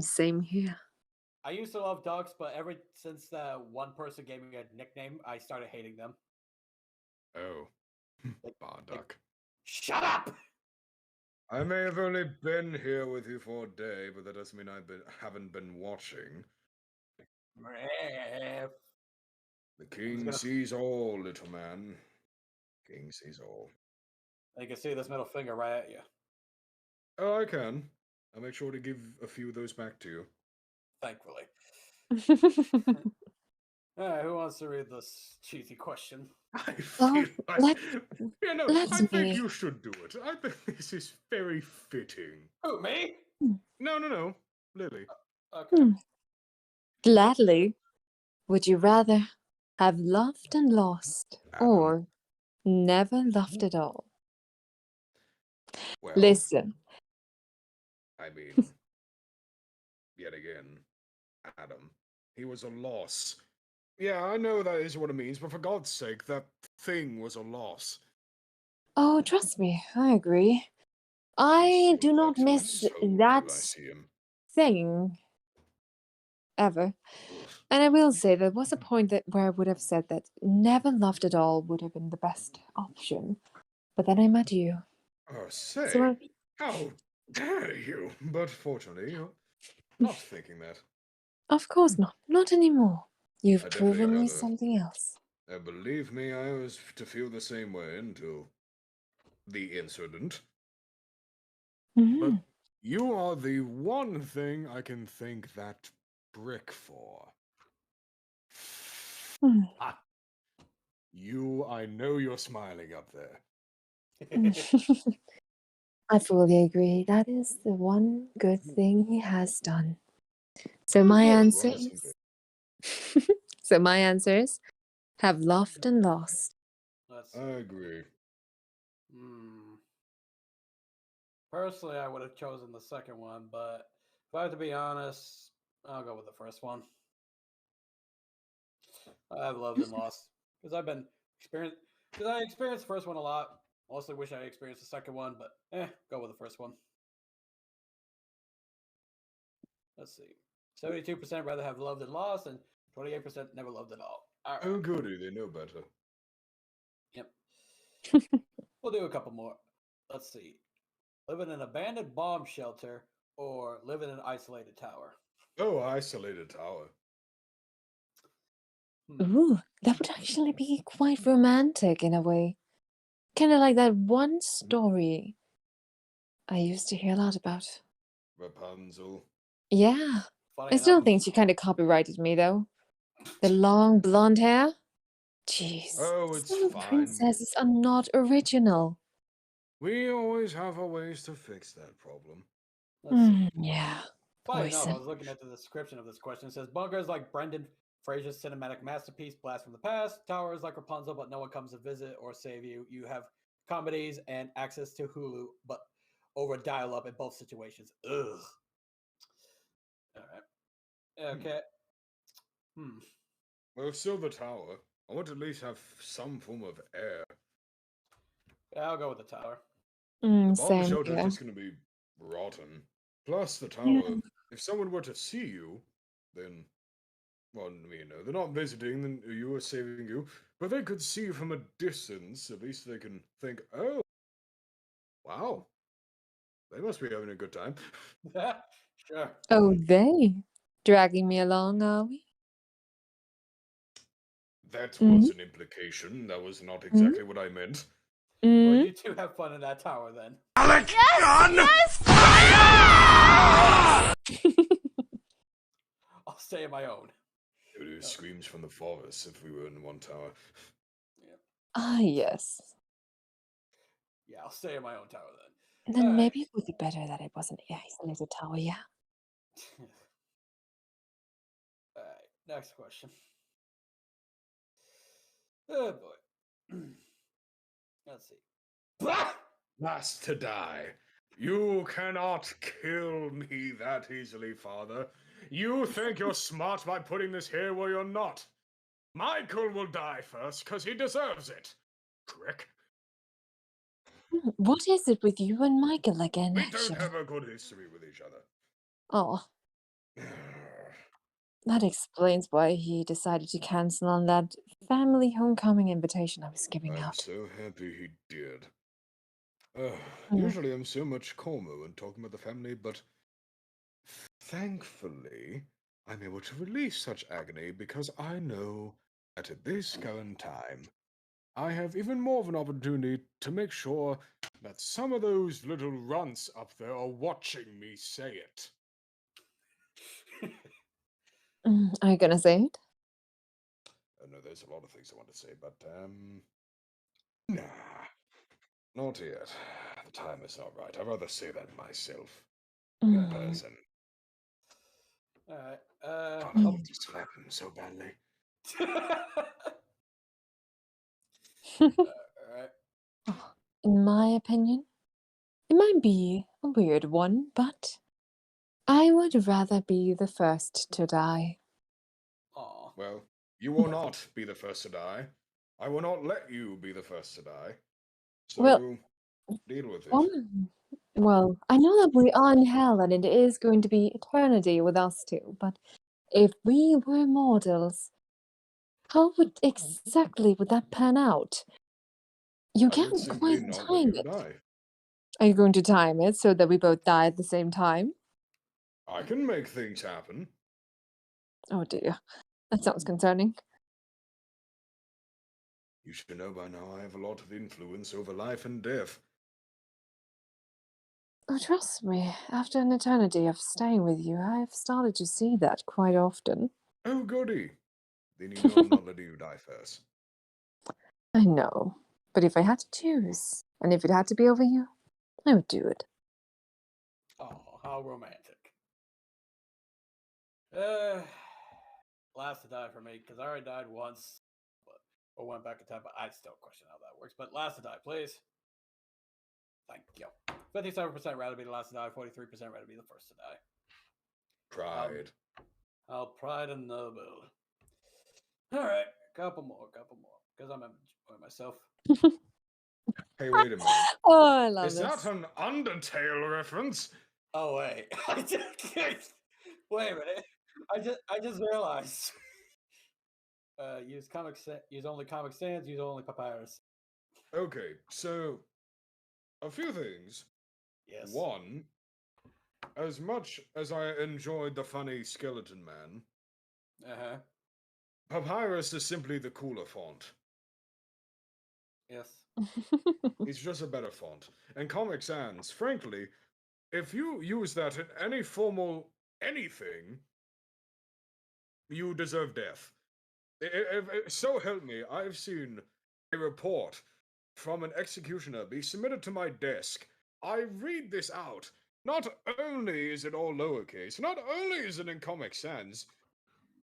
Speaker 3: Same here.
Speaker 1: I used to love ducks, but ever since one person gave me a nickname, I started hating them.
Speaker 2: Oh. Bardock.
Speaker 1: Shut up!
Speaker 2: I may have only been here with you for a day, but that doesn't mean haven't been watching. The king sees all, little man. King sees all.
Speaker 1: You can see this middle finger right at you.
Speaker 2: Oh, I can. I'll make sure to give a few of those back to you.
Speaker 1: Thankfully. Alright, who wants to read this cheesy question?
Speaker 2: I feel like...
Speaker 3: let's
Speaker 2: I think
Speaker 3: me.
Speaker 2: you should do it. I think this is very fitting.
Speaker 1: Who, me?
Speaker 2: No. Lily.
Speaker 1: Okay.
Speaker 3: Gladly. Would you rather have loved and lost, or never loved at all?
Speaker 2: Well,
Speaker 3: Listen.
Speaker 2: I mean, yet again, Adam. He was a loss. Yeah, I know that is what it means, but for God's sake, that thing was a loss.
Speaker 3: Oh, trust me, I agree. I do not miss that
Speaker 2: I see him.
Speaker 3: thing ever. And I will say there was a point where I would have said that never loved at all would have been the best option. But then I met you.
Speaker 2: Oh, say,
Speaker 3: So
Speaker 2: how dare you? But fortunately, you're not thinking that.
Speaker 3: of course not. Not anymore. You've
Speaker 2: I definitely
Speaker 3: proven me
Speaker 2: had
Speaker 3: something else.
Speaker 2: believe me, I was to feel the same way until the incident. But you are the one thing I can thank that brick for. Ah, I know you're smiling up there.
Speaker 3: I fully agree. That is the one good thing he has done. So my answer is so my answer is have loved and lost.
Speaker 2: I agree.
Speaker 1: Personally, I would have chosen the second one, but if I have to be honest, I'll go with the first one. I've loved and lost because I experienced the first one a lot. Mostly wish I experienced the second one, but go with the first one. Let's see. 72% rather have loved and lost, and 28% never loved at all. All right.
Speaker 2: Oh, goody, they know better.
Speaker 1: Yep. We'll do a couple more. Let's see. Live in an abandoned bomb shelter or live in an isolated tower.
Speaker 2: Oh, isolated tower.
Speaker 3: Ooh, that would actually be quite romantic in a way. Kind of like that one story I used to hear a lot about.
Speaker 2: Rapunzel.
Speaker 3: Yeah.
Speaker 1: Funny
Speaker 3: I still
Speaker 1: enough,
Speaker 3: think she kind of copyrighted me, though. The long blonde hair? Jeez.
Speaker 2: Oh, it's
Speaker 3: Some
Speaker 2: fine.
Speaker 3: princesses are not original.
Speaker 2: We always have our ways to fix that problem.
Speaker 1: let's see.
Speaker 3: Yeah.
Speaker 1: Funny enough, I
Speaker 3: Poison.
Speaker 1: was looking at the description of this question. It says Bunker is like Brendan Fraser's cinematic masterpiece, Blast from the Past. Tower is like Rapunzel, but no one comes to visit or save you. You have comedies and access to Hulu, but over dial-up in both situations. Ugh. All right. Okay.
Speaker 2: Well, if still the tower, I want to at least have some form of air.
Speaker 1: Yeah, I'll go with the tower.
Speaker 2: The bomb
Speaker 3: Same
Speaker 2: shelter is
Speaker 3: here.
Speaker 2: just going to be rotten. Plus, the tower,
Speaker 3: Yeah.
Speaker 2: if someone were to see you, then, well, they're not visiting, then you are saving you, but they could see you from a distance. At least they can think, oh, wow, they must be having a good time.
Speaker 1: Sure.
Speaker 3: Oh, they dragging me along, are we?
Speaker 2: That was an implication. That was not exactly what I meant.
Speaker 1: Well, you two have fun in that tower then.
Speaker 7: Alec,
Speaker 9: Yes!
Speaker 1: I'll stay in my own.
Speaker 2: It would screams from the forest if we were in one tower.
Speaker 3: Ah, yes.
Speaker 1: Yeah, I'll stay in my own tower then.
Speaker 3: And then maybe it would be better that it wasn't an isolated tower, yeah?
Speaker 1: All right, next question. Oh boy. Let's see.
Speaker 2: Last to die. You cannot kill me that easily, Father. You think you're smart by putting this here where you're not. Michael will die first, because he deserves it. Prick.
Speaker 3: What is it with you and Michael again,
Speaker 2: We
Speaker 3: actually?
Speaker 2: don't have a good history with each other.
Speaker 3: Oh. That explains why he decided to cancel on that family homecoming invitation I was giving
Speaker 2: I'm
Speaker 3: out.
Speaker 2: so happy he did. Usually I'm so much calmer when talking about the family, but thankfully I'm able to release such agony because I know that at this current time I have even more of an opportunity to make sure that some of those little runts up there are watching me say it.
Speaker 3: Are you gonna say it?
Speaker 2: No, there's a lot of things I want to say, but nah, not yet. The time is not right. I'd rather say that myself in person.
Speaker 1: All right.
Speaker 2: I want to slap him so badly.
Speaker 1: Alright.
Speaker 3: In my opinion, it might be a weird one, but I would rather be the first to die.
Speaker 1: Aw.
Speaker 2: Well, You will not be the first to die. I will not let you be the first to die. So
Speaker 3: Well,
Speaker 2: deal with it.
Speaker 3: well, I know that we are in hell and it is going to be eternity with us two, but if we were mortals, how exactly would that pan out? You
Speaker 2: I would
Speaker 3: can't
Speaker 2: simply
Speaker 3: quite
Speaker 2: not let
Speaker 3: time
Speaker 2: you
Speaker 3: it.
Speaker 2: die.
Speaker 3: Are you going to time it so that we both die at the same time?
Speaker 2: I can make things happen.
Speaker 3: Oh dear, that sounds concerning.
Speaker 2: You should know by now I have a lot of influence over life and death.
Speaker 3: Oh, trust me, after an eternity of staying with you, I've started to see that quite often.
Speaker 2: Oh, goody. Then you know I'm not letting you die first.
Speaker 3: I know, but if I had to choose, and if it had to be over you, I would do it.
Speaker 1: Oh, how romantic. Last to die for me, because I already died once, or went back in time, but I still question how that works. But last to die, please. Thank you. 57% rather be the last to die, 43% rather be the first to die.
Speaker 2: Pride.
Speaker 1: I'll pride in the build. Alright, couple more, because I'm enjoying myself.
Speaker 2: Hey, wait a minute.
Speaker 3: Oh, I love
Speaker 2: Is
Speaker 3: this.
Speaker 2: that an Undertale reference?
Speaker 1: Oh wait, wait a minute. I just realized. Use only Comic Sans, use only Papyrus.
Speaker 2: Okay, so a few things.
Speaker 1: Yes.
Speaker 2: One, as much as I enjoyed the funny skeleton man,
Speaker 1: Uh-huh.
Speaker 2: Papyrus is simply the cooler font.
Speaker 1: Yes.
Speaker 2: It's just a better font. And Comic Sans, frankly, if you use that in any formal anything, you deserve death. So help me, I've seen a report from an executioner be submitted to my desk. I read this out. Not only is it all lowercase, not only is it in Comic Sans,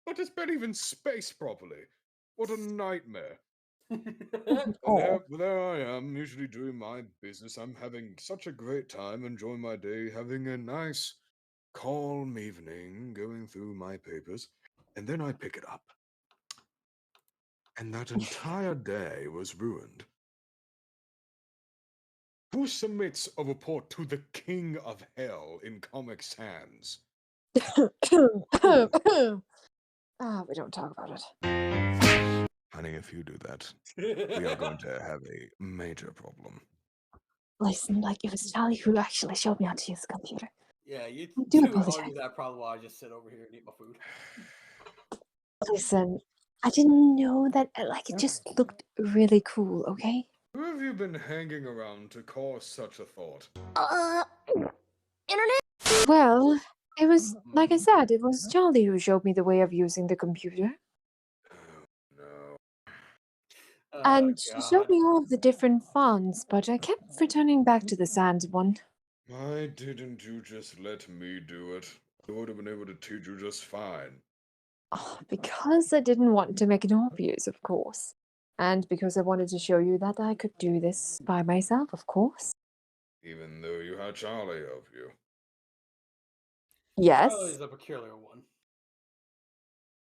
Speaker 2: but it's barely even spaced properly. What a nightmare.
Speaker 3: Oh.
Speaker 2: There I am, usually doing my business. I'm having such a great time, enjoying my day, having a nice, calm evening, going through my papers, and then I pick it up. And that entire day was ruined. Who submits a report to the King of Hell in Comic Sans?
Speaker 3: We don't talk about it.
Speaker 2: Honey, if you do that, we are going to have a major problem.
Speaker 3: Listen, like, it was Charlie who actually showed me how to use the computer.
Speaker 1: Yeah, you
Speaker 3: I do
Speaker 1: two
Speaker 3: apologize.
Speaker 1: argue that problem while I just sit over here and eat my food.
Speaker 3: Listen, I didn't know that, like, it just looked really cool, okay?
Speaker 2: Who have you been hanging around to cause such a thought?
Speaker 9: Internet?
Speaker 3: Well, it was, like I said, it was Charlie who showed me the way of using the computer.
Speaker 2: No.
Speaker 3: And she showed me all of the different fonts, but I kept returning back to the Sans one.
Speaker 2: Why didn't you just let me do it? I would have been able to teach you just fine.
Speaker 3: Oh, because I didn't want to make it obvious, of course. And because I wanted to show you that I could do this by myself, of course.
Speaker 2: Even though you had Charlie help you.
Speaker 3: Yes.
Speaker 1: Charlie's a peculiar one.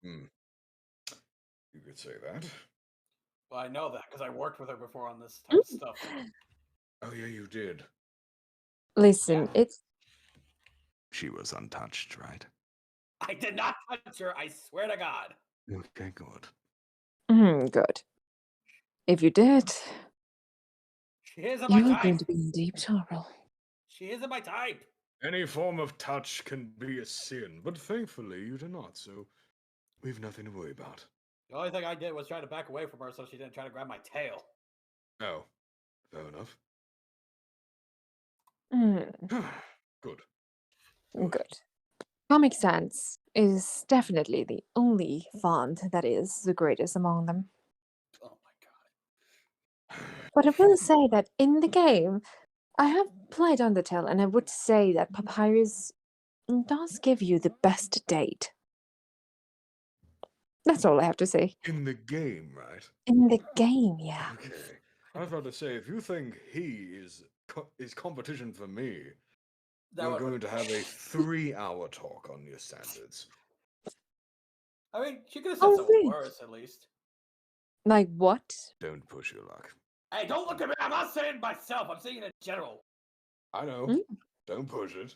Speaker 2: You could say that.
Speaker 1: Well, I know that because I worked with her before on this type of stuff.
Speaker 2: Oh yeah, you did.
Speaker 3: Listen, it's...
Speaker 2: She was untouched, right?
Speaker 1: I did not touch her, I swear to God.
Speaker 2: Okay, good.
Speaker 3: Good. If you did,
Speaker 1: She isn't my
Speaker 3: you are
Speaker 1: type.
Speaker 3: going to be in deep trouble.
Speaker 1: She isn't my type.
Speaker 2: Any form of touch can be a sin, but thankfully you do not, so we've nothing to worry about.
Speaker 1: The only thing I did was try to back away from her so she didn't try to grab my tail.
Speaker 2: Oh, fair enough. Good.
Speaker 3: Good. Comic Sans is definitely the only font that is the greatest among them.
Speaker 1: Oh my God.
Speaker 3: But I will say that in the game, I have played Undertale, and I would say that Papyrus does give you the best date. That's all I have to say.
Speaker 2: In the game, right?
Speaker 3: In the game, yeah.
Speaker 2: Okay. I was about to say, if you think he is competition for me, you're going to have a 3-hour talk on your standards.
Speaker 1: I mean, she could have said
Speaker 3: Oh,
Speaker 1: something
Speaker 3: wait.
Speaker 1: worse at least.
Speaker 3: Like what?
Speaker 2: Don't push your luck.
Speaker 1: Hey, don't look at me. I'm not saying myself. I'm saying it in general.
Speaker 2: I know.
Speaker 3: Hmm?
Speaker 2: Don't push it.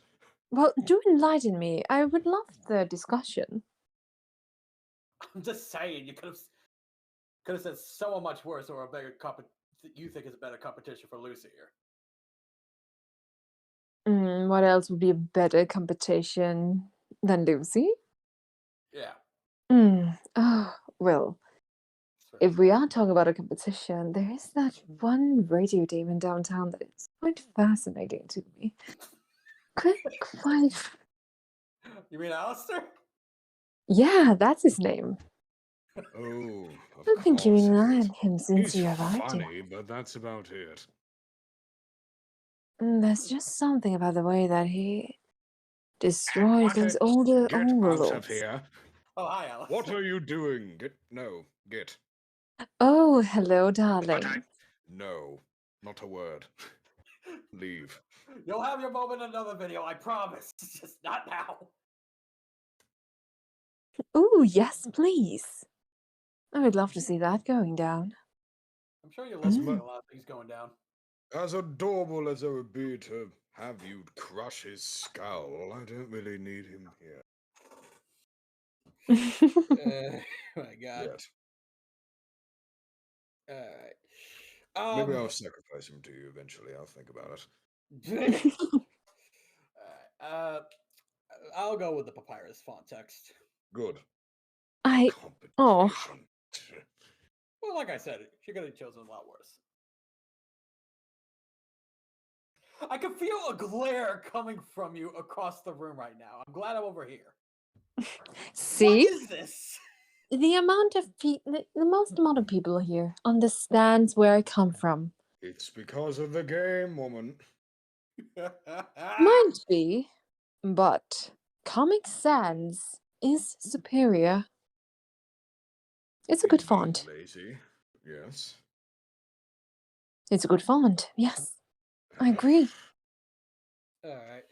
Speaker 3: Well, do enlighten me. I would love the discussion.
Speaker 1: I'm just saying you could have said someone much worse or a better you think is a better competition for Lucy here.
Speaker 3: What else would be a better competition than Lucy?
Speaker 1: Yeah.
Speaker 3: Oh, well, if we are talking about a competition, there is that one radio demon downtown that is quite fascinating to me. Quite.
Speaker 1: You mean Alistair?
Speaker 3: Yeah, that's his name.
Speaker 2: Oh, of
Speaker 3: I've been
Speaker 2: course
Speaker 3: keeping an
Speaker 2: it
Speaker 3: eye
Speaker 2: is.
Speaker 3: on him since
Speaker 2: He's
Speaker 3: you arrived here.
Speaker 2: funny, but that's about it.
Speaker 3: There's just something about the way that he destroys those older
Speaker 2: Get out of
Speaker 3: overlords.
Speaker 2: here.
Speaker 1: Oh, hi, Alice.
Speaker 2: What are you doing? Get.
Speaker 3: Oh, hello, darling.
Speaker 2: No, not a word. Leave.
Speaker 1: You'll have your moment in another video, I promise. Just not now.
Speaker 3: Oh, yes, please. I would love to see that going down.
Speaker 1: I'm sure you're listening to a lot of things going down.
Speaker 2: As adorable as it would be to have you crush his skull, I don't really need him here.
Speaker 1: My God.
Speaker 2: Yet.
Speaker 1: Alright.
Speaker 2: Maybe I'll sacrifice him to you eventually. I'll think about it.
Speaker 1: I'll go with the papyrus font text.
Speaker 2: Good.
Speaker 3: Oh,
Speaker 1: Well, like I said, she could have chosen a lot worse. I can feel a glare coming from you across the room right now. I'm glad I'm over here.
Speaker 3: see?
Speaker 1: What is this?
Speaker 3: The amount of the most amount of people here understands where I come from.
Speaker 2: It's because of the game, woman.
Speaker 3: Might be, but Comic Sans is superior. It's a good font.
Speaker 2: Lazy. Yes.
Speaker 3: It's a good font. Yes, I agree.
Speaker 1: All right.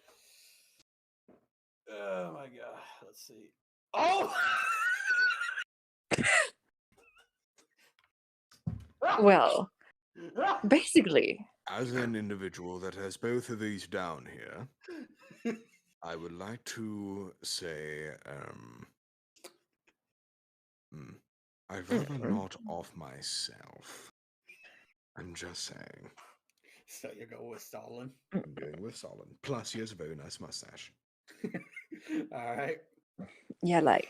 Speaker 1: Oh my God. Let's see. Oh.
Speaker 3: Well, basically.
Speaker 2: As an individual that has both of these down here, I would like to say, I'd rather not off myself. I'm just saying.
Speaker 1: So you go with Stalin.
Speaker 2: I'm going with Stalin. Plus, he has a very nice mustache.
Speaker 1: All right.
Speaker 3: Yeah, like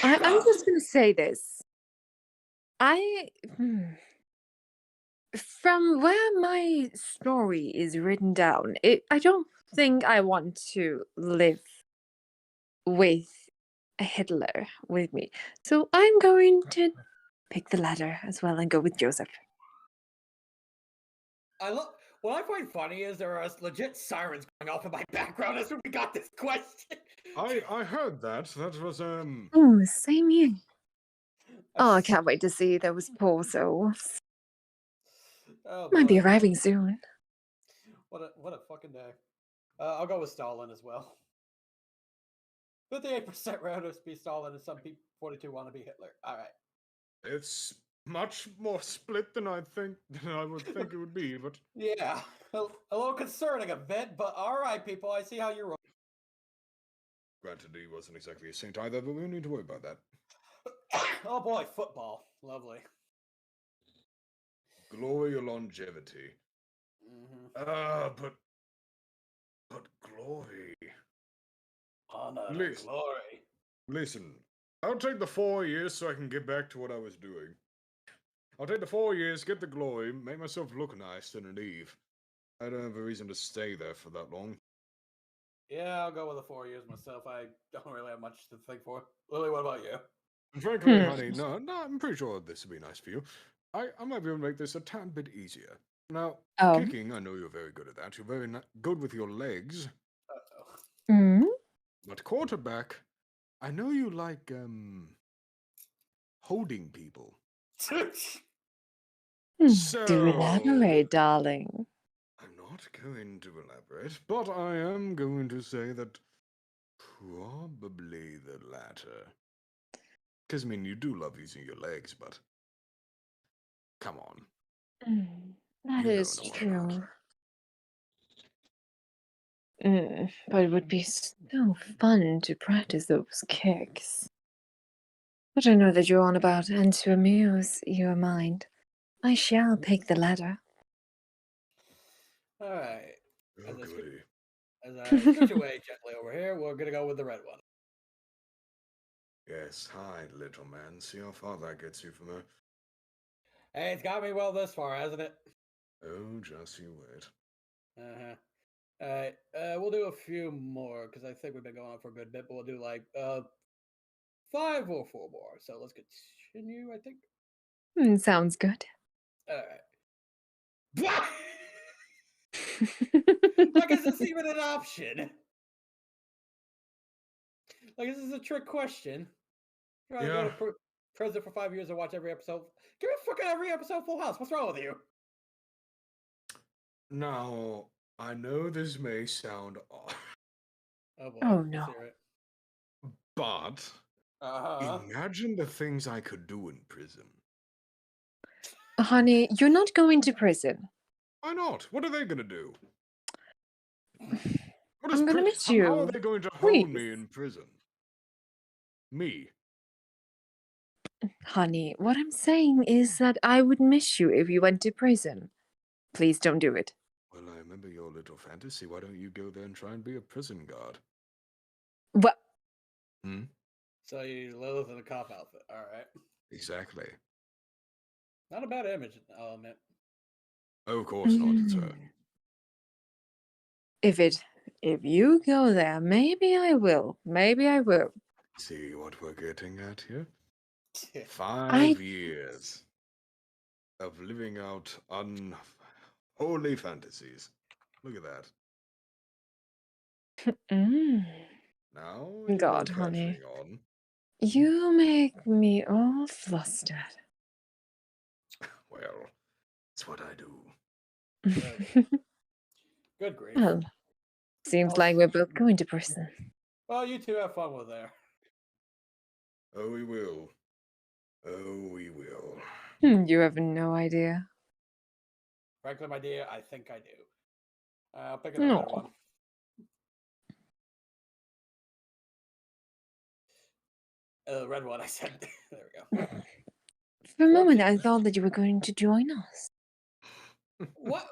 Speaker 3: I'm just gonna say this. From where my story is written down, I don't think I want to live with a Hitler with me. So I'm going to pick the latter as well and go with Joseph.
Speaker 1: What I find funny is there are legit sirens going off in my background as we got this question.
Speaker 2: I heard that. That was
Speaker 3: Oh, same here. Oh, I can't wait to see those poor souls.
Speaker 1: Oh,
Speaker 3: Might be
Speaker 1: boy.
Speaker 3: arriving soon.
Speaker 1: What a fucking day. I'll go with Stalin as well. 58% rather be Stalin and some people 42 want to be Hitler. All right.
Speaker 2: It's much more split than I would think it would be, but
Speaker 1: yeah, a little concerning a bit, but all right, people, I see how you roll.
Speaker 2: Granted, he wasn't exactly a saint either, but we don't need to worry about that.
Speaker 1: Oh boy, football, lovely.
Speaker 2: Glory or longevity. But glory.
Speaker 1: Honor and glory.
Speaker 2: Listen, I'll take the 4 years so I can get back to what I was doing. I'll take the 4 years, get the glory, make myself look nice, and leave. I don't have a reason to stay there for that long.
Speaker 1: Yeah, I'll go with the 4 years myself. I don't really have much to think for. Lily, what about you?
Speaker 2: Frankly, honey, no, I'm pretty sure this would be nice for you. I might be able to make this a tad bit easier. Now, kicking, I know you're very good at that. You're very good with your legs. But quarterback, I know you like, holding people. So,
Speaker 3: do elaborate, darling.
Speaker 2: I'm not going to elaborate, but I am going to say that probably the latter. Because, I mean, you do love using your legs, but... Come on.
Speaker 3: That
Speaker 2: You know
Speaker 3: is
Speaker 2: what I'm
Speaker 3: true.
Speaker 2: about.
Speaker 3: But it would be so fun to practice those kicks. But I know that you're on about, and to amuse your mind, I shall pick the latter.
Speaker 1: All right.
Speaker 2: Oh, goody.
Speaker 1: As I switch away gently over here, we're gonna go with the red one.
Speaker 2: Yes, hide, little man. See how far that gets you from her.
Speaker 1: Hey, it's got me well this far, hasn't it?
Speaker 2: Oh, just you wait.
Speaker 1: Uh-huh. All right. We'll do a few more because I think we've been going on for a good bit, but we'll do like 5 or 4 more. So let's continue, I think.
Speaker 3: Sounds good.
Speaker 1: All right. Like, is this even an option? Like, is this a trick question? You rather go to prison for 5 years and watch every episode? Give me fucking every episode Full House. What's wrong with you?
Speaker 2: Now, I know this may sound odd.
Speaker 1: Oh boy.
Speaker 3: Oh,
Speaker 1: Let's
Speaker 3: no.
Speaker 1: hear it.
Speaker 2: But imagine the things I could do in prison.
Speaker 3: Honey, you're not going to prison.
Speaker 2: Why not? What are they going to do?
Speaker 3: I'm gonna miss you.
Speaker 2: How are they going to hold me in prison? Me?
Speaker 3: Honey, what I'm saying is that I would miss you if you went to prison. Please don't do it.
Speaker 2: Well, I remember your little fantasy. Why don't you go there and try and be a prison guard?
Speaker 3: What?
Speaker 1: So you Lilith in a cop outfit. All right.
Speaker 2: Exactly.
Speaker 1: Not a bad image, I'll admit.
Speaker 2: Oh, of course not. It's her.
Speaker 3: If you go there, maybe I will. Maybe I will.
Speaker 2: See what we're getting at here? 5 years of living out unholy fantasies. Look at that. Now,
Speaker 3: God,
Speaker 2: you're
Speaker 3: honey.
Speaker 2: catching on.
Speaker 3: You make me all flustered.
Speaker 2: Well, it's what I do.
Speaker 1: Good grief.
Speaker 3: Well, seems like we're both going to prison.
Speaker 1: Well, you two have fun with there.
Speaker 2: Oh, we will. Oh, we will.
Speaker 3: You have no idea.
Speaker 1: Frankly, my dear, I think I do. I'll pick another one. Red one, I said. There we go.
Speaker 3: For a moment, I thought that you were going to join us.
Speaker 1: What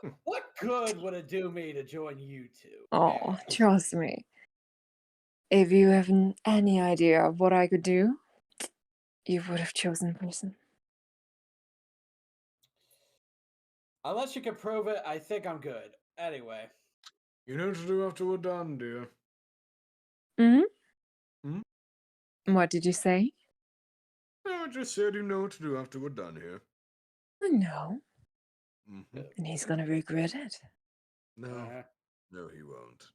Speaker 1: good would it do me to join you two?
Speaker 3: Oh, trust me. If you have any idea of what I could do, you would have chosen prison.
Speaker 1: Unless you can prove it, I think I'm good. Anyway.
Speaker 2: You know what to do after we're done, dear.
Speaker 3: What did you say?
Speaker 2: No, I just said you know what to do after we're done here.
Speaker 3: No. And he's gonna regret it.
Speaker 2: No. No, he won't.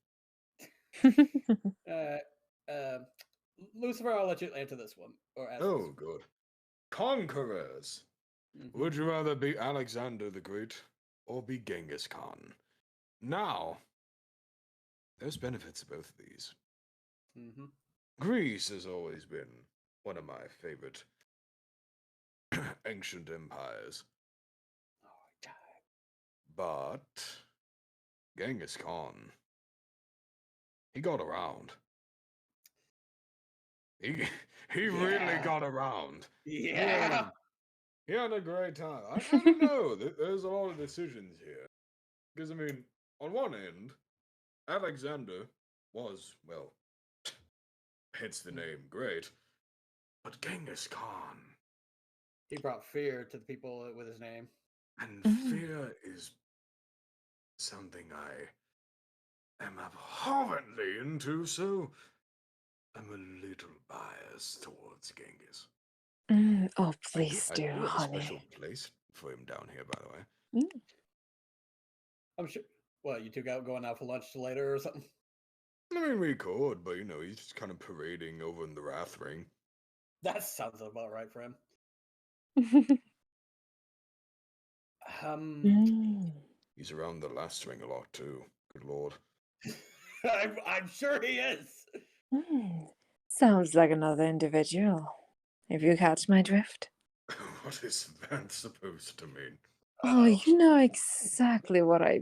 Speaker 1: Lucifer, I'll let you answer this one.
Speaker 2: Oh, good. Conquerors. Would you rather be Alexander the Great or be Genghis Khan? Now, there's benefits to both of these. Greece has always been one of my favorite ancient empires. But Genghis Khan, he got around. He really got around.
Speaker 1: Yeah.
Speaker 2: He had a great time. I don't know. There's a lot of decisions here. Because, I mean, on one end, Alexander was, well, hence the name, great. But Genghis Khan.
Speaker 1: He brought fear to the people with his name.
Speaker 2: And fear is something I am abhorrently into, so I'm a little biased towards Genghis.
Speaker 3: Oh, please do,
Speaker 2: I do have
Speaker 3: honey.
Speaker 2: a special place for him down here, by the way.
Speaker 1: I'm sure. What, you two going out for lunch later or something?
Speaker 2: I mean, we could, but, you know, he's just kind of parading over in the Wrath Ring.
Speaker 1: That sounds about right for him.
Speaker 2: He's around the last ring a lot, too. Good lord.
Speaker 1: I'm sure he is.
Speaker 3: Sounds like another individual. if you catch my drift.
Speaker 2: What is that supposed to mean?
Speaker 3: Oh, you know exactly what I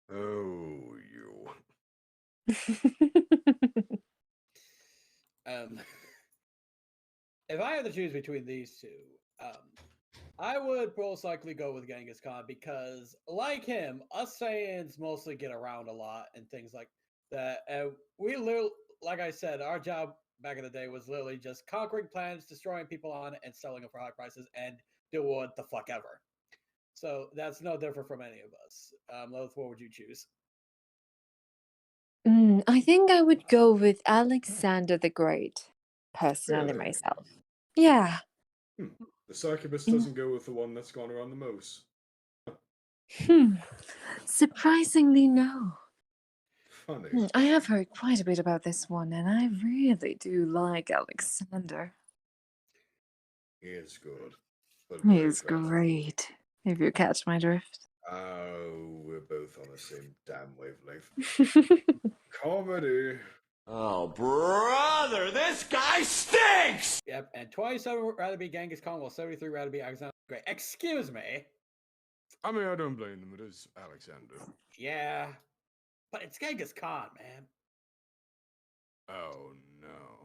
Speaker 2: Oh, you.
Speaker 1: If I had to choose between these two, I would most likely go with Genghis Khan because, like him, us Saiyans mostly get around a lot and things like that. And we literally, like I said, our job back in the day was literally just conquering planets, destroying people on it, and selling them for high prices, and do what the fuck ever. So that's no different from any of us. Lilith, what would you choose?
Speaker 3: I think I would go with Alexander the Great, personally,
Speaker 2: Really?
Speaker 3: myself. Yeah.
Speaker 2: The succubus doesn't go with the one that's gone around the most.
Speaker 3: Surprisingly, no.
Speaker 2: Funny.
Speaker 3: I have heard quite a bit about this one, and I really do like Alexander.
Speaker 2: He is good. But
Speaker 3: He
Speaker 2: very
Speaker 3: is
Speaker 2: fast.
Speaker 3: great, if you catch my drift.
Speaker 2: Oh, we're both on the same damn wavelength. Comedy.
Speaker 7: Oh, brother, this guy stinks!
Speaker 1: Yep, and 27 would rather be Genghis Khan, while 73 would rather be Alexander the Great. Excuse me.
Speaker 2: I mean, I don't blame them. It is Alexander.
Speaker 1: Yeah, but it's Genghis Khan, man.
Speaker 2: Oh, no.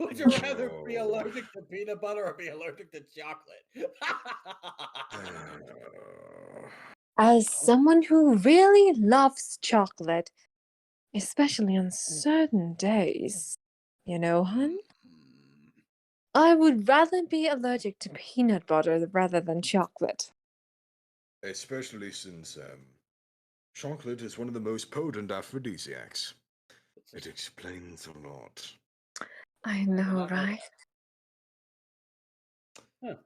Speaker 1: Would you rather be allergic to peanut butter or be allergic to chocolate?
Speaker 3: As someone who really loves chocolate, especially on certain days, you know, hun? I would rather be allergic to peanut butter rather than chocolate.
Speaker 2: Especially since chocolate is one of the most potent aphrodisiacs. It explains a lot.
Speaker 3: I know, right?
Speaker 1: Huh.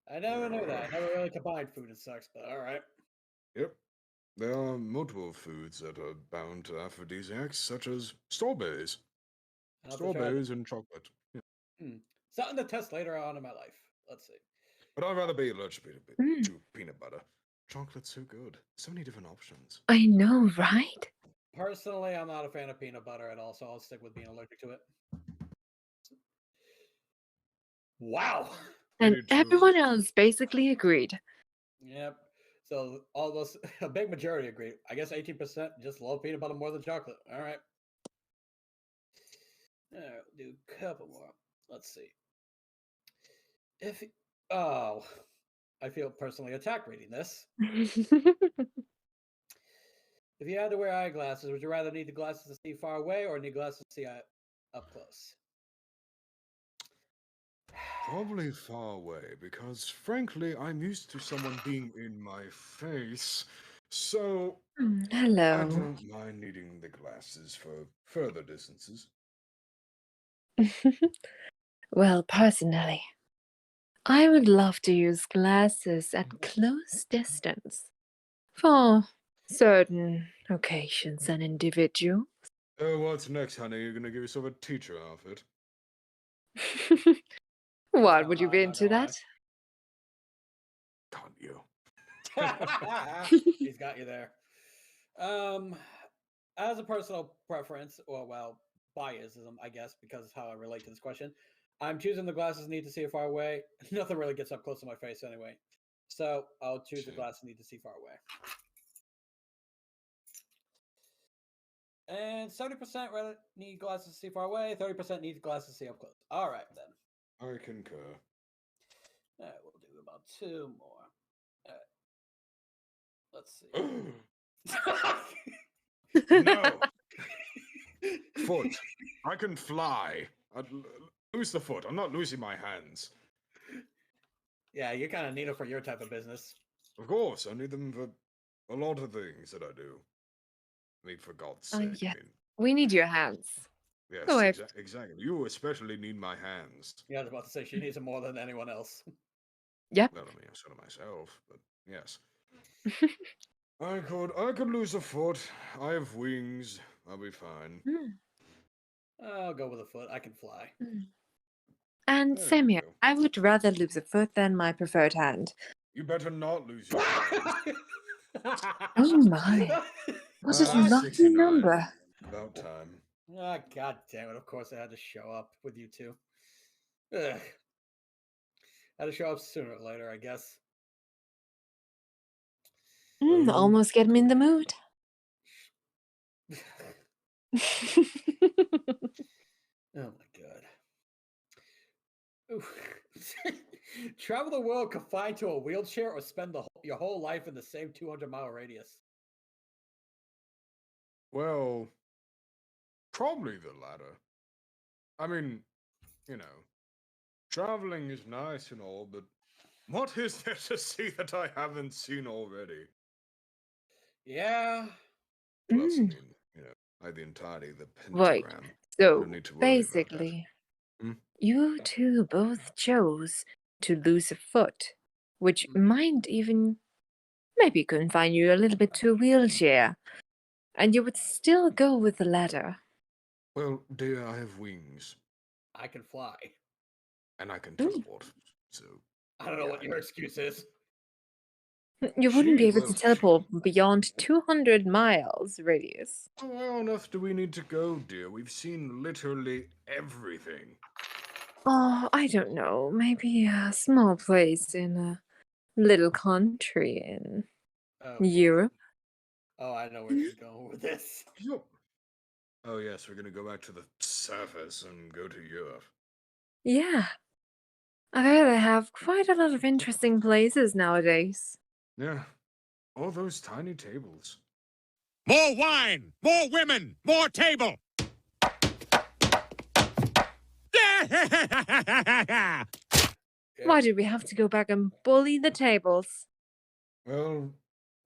Speaker 1: I never knew that. I never really combined food and sex, but alright.
Speaker 2: Yep. There are multiple foods that are bound to aphrodisiacs, such as strawberries. Strawberries and chocolate. Yeah.
Speaker 1: Something to test later on in my life. Let's see.
Speaker 2: But I'd rather be allergic to peanut butter. Chocolate's so good. So many different options.
Speaker 3: I know, right?
Speaker 1: Personally, I'm not a fan of peanut butter at all, so I'll stick with being allergic to it. Wow.
Speaker 3: And everyone else basically agreed.
Speaker 1: Yep. So almost a big majority agreed. I guess 18% just love peanut butter more than chocolate. All right. All right, we'll do a couple more. Let's see. I feel personally attacked reading this. If you had to wear eyeglasses, would you rather need the glasses to see far away or need glasses to see up close?
Speaker 2: Probably far away, because frankly, I'm used to someone being in my face. So,
Speaker 3: Hello.
Speaker 2: I don't mind needing the glasses for further distances.
Speaker 3: Well, personally, I would love to use glasses at close distance for certain occasions and individuals.
Speaker 2: Oh, what's next, honey? You're gonna give yourself a teacher outfit?
Speaker 3: What, would you be into that?
Speaker 2: Can't you?
Speaker 1: He's got you there. As a personal preference, or well, biasism, I guess, because of how I relate to this question, I'm choosing the glasses need to see far away. Nothing really gets up close to my face anyway. So I'll choose the glasses need to see far away. And 70% rather need glasses to see far away, 30% need glasses to see up close. All right, then.
Speaker 2: I concur.
Speaker 1: All right, we'll do about 2 more. All right. Let's see.
Speaker 2: No! Foot. I can fly. I'd lose the foot. I'm not losing my hands.
Speaker 1: Yeah, you kind of need them for your type of business.
Speaker 2: Of course, I need them for a lot of things that I do. I mean, for God's sake.
Speaker 3: Yeah.
Speaker 2: I mean,
Speaker 3: We need your hands.
Speaker 2: yes,
Speaker 3: Go ahead.
Speaker 2: exactly. You especially need my hands.
Speaker 1: Yeah, I was about to say she needs them more than anyone else.
Speaker 3: Yep.
Speaker 2: Not only so to myself, but yes. I could lose a foot. I have wings. I'll be fine.
Speaker 1: I'll go with a foot. I can fly.
Speaker 3: And same here. I would rather lose a foot than my preferred hand.
Speaker 2: You better not lose your hands.
Speaker 3: Oh my. What a lucky
Speaker 2: 69.
Speaker 3: number.
Speaker 2: About time.
Speaker 1: Ah, god damn it! Of course, I had to show up with you two. Ugh. Had to show up sooner or later, I guess.
Speaker 3: Almost get me in the mood.
Speaker 1: Oh my god. Oof. Travel the world confined to a wheelchair or spend your whole life in the same 200-mile radius?
Speaker 2: Well, probably the latter. I mean, you know, traveling is nice and all, but what is there to see that I haven't seen already?
Speaker 1: Yeah.
Speaker 2: Plus, I mean, you know, I the entirety of the
Speaker 3: Right.
Speaker 2: pentagram.
Speaker 3: So
Speaker 2: Don't need to worry about that.
Speaker 3: basically,
Speaker 2: Hmm?
Speaker 3: you two both chose to lose a foot, which might even maybe confine you a little bit to a wheelchair, and you would still go with the latter.
Speaker 2: Well, dear, I have wings.
Speaker 1: I can fly.
Speaker 2: And I can teleport, so...
Speaker 1: I don't know what your excuse is.
Speaker 3: You wouldn't be
Speaker 2: Gee,
Speaker 3: able
Speaker 2: well,
Speaker 3: to teleport beyond 200 miles radius.
Speaker 2: Where on earth do we need to go, dear? We've seen literally everything.
Speaker 3: Oh, I don't know. Maybe a small place in a little country in Europe.
Speaker 1: Oh, I know where she's going with this.
Speaker 2: Yup. Oh, yes, we're gonna go back to the surface and go to Europe.
Speaker 3: Yeah. I heard they have quite a lot of interesting places nowadays.
Speaker 2: Yeah. All those tiny tables.
Speaker 11: More wine! More women! More table!
Speaker 3: Why did we have to go back and bully the tables?
Speaker 2: Well,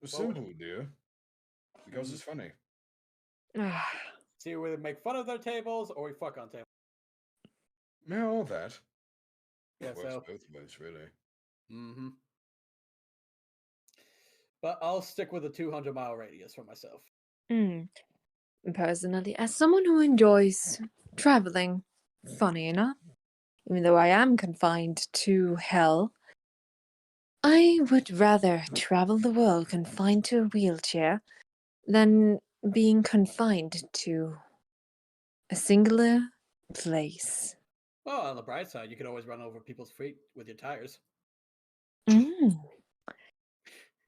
Speaker 2: simple, dear. Because it's funny.
Speaker 1: See, we make fun of their tables or we fuck on tables.
Speaker 2: Yeah, all that.
Speaker 1: Yeah,
Speaker 2: Works
Speaker 1: so.
Speaker 2: both ways, really.
Speaker 1: Mm-hmm. But I'll stick with the 200-mile radius for myself.
Speaker 3: Personally, as someone who enjoys traveling, funny enough, even though I am confined to hell, I would rather travel the world confined to a wheelchair than being confined to a singular place.
Speaker 1: Well, on the bright side, you could always run over people's feet with your tires.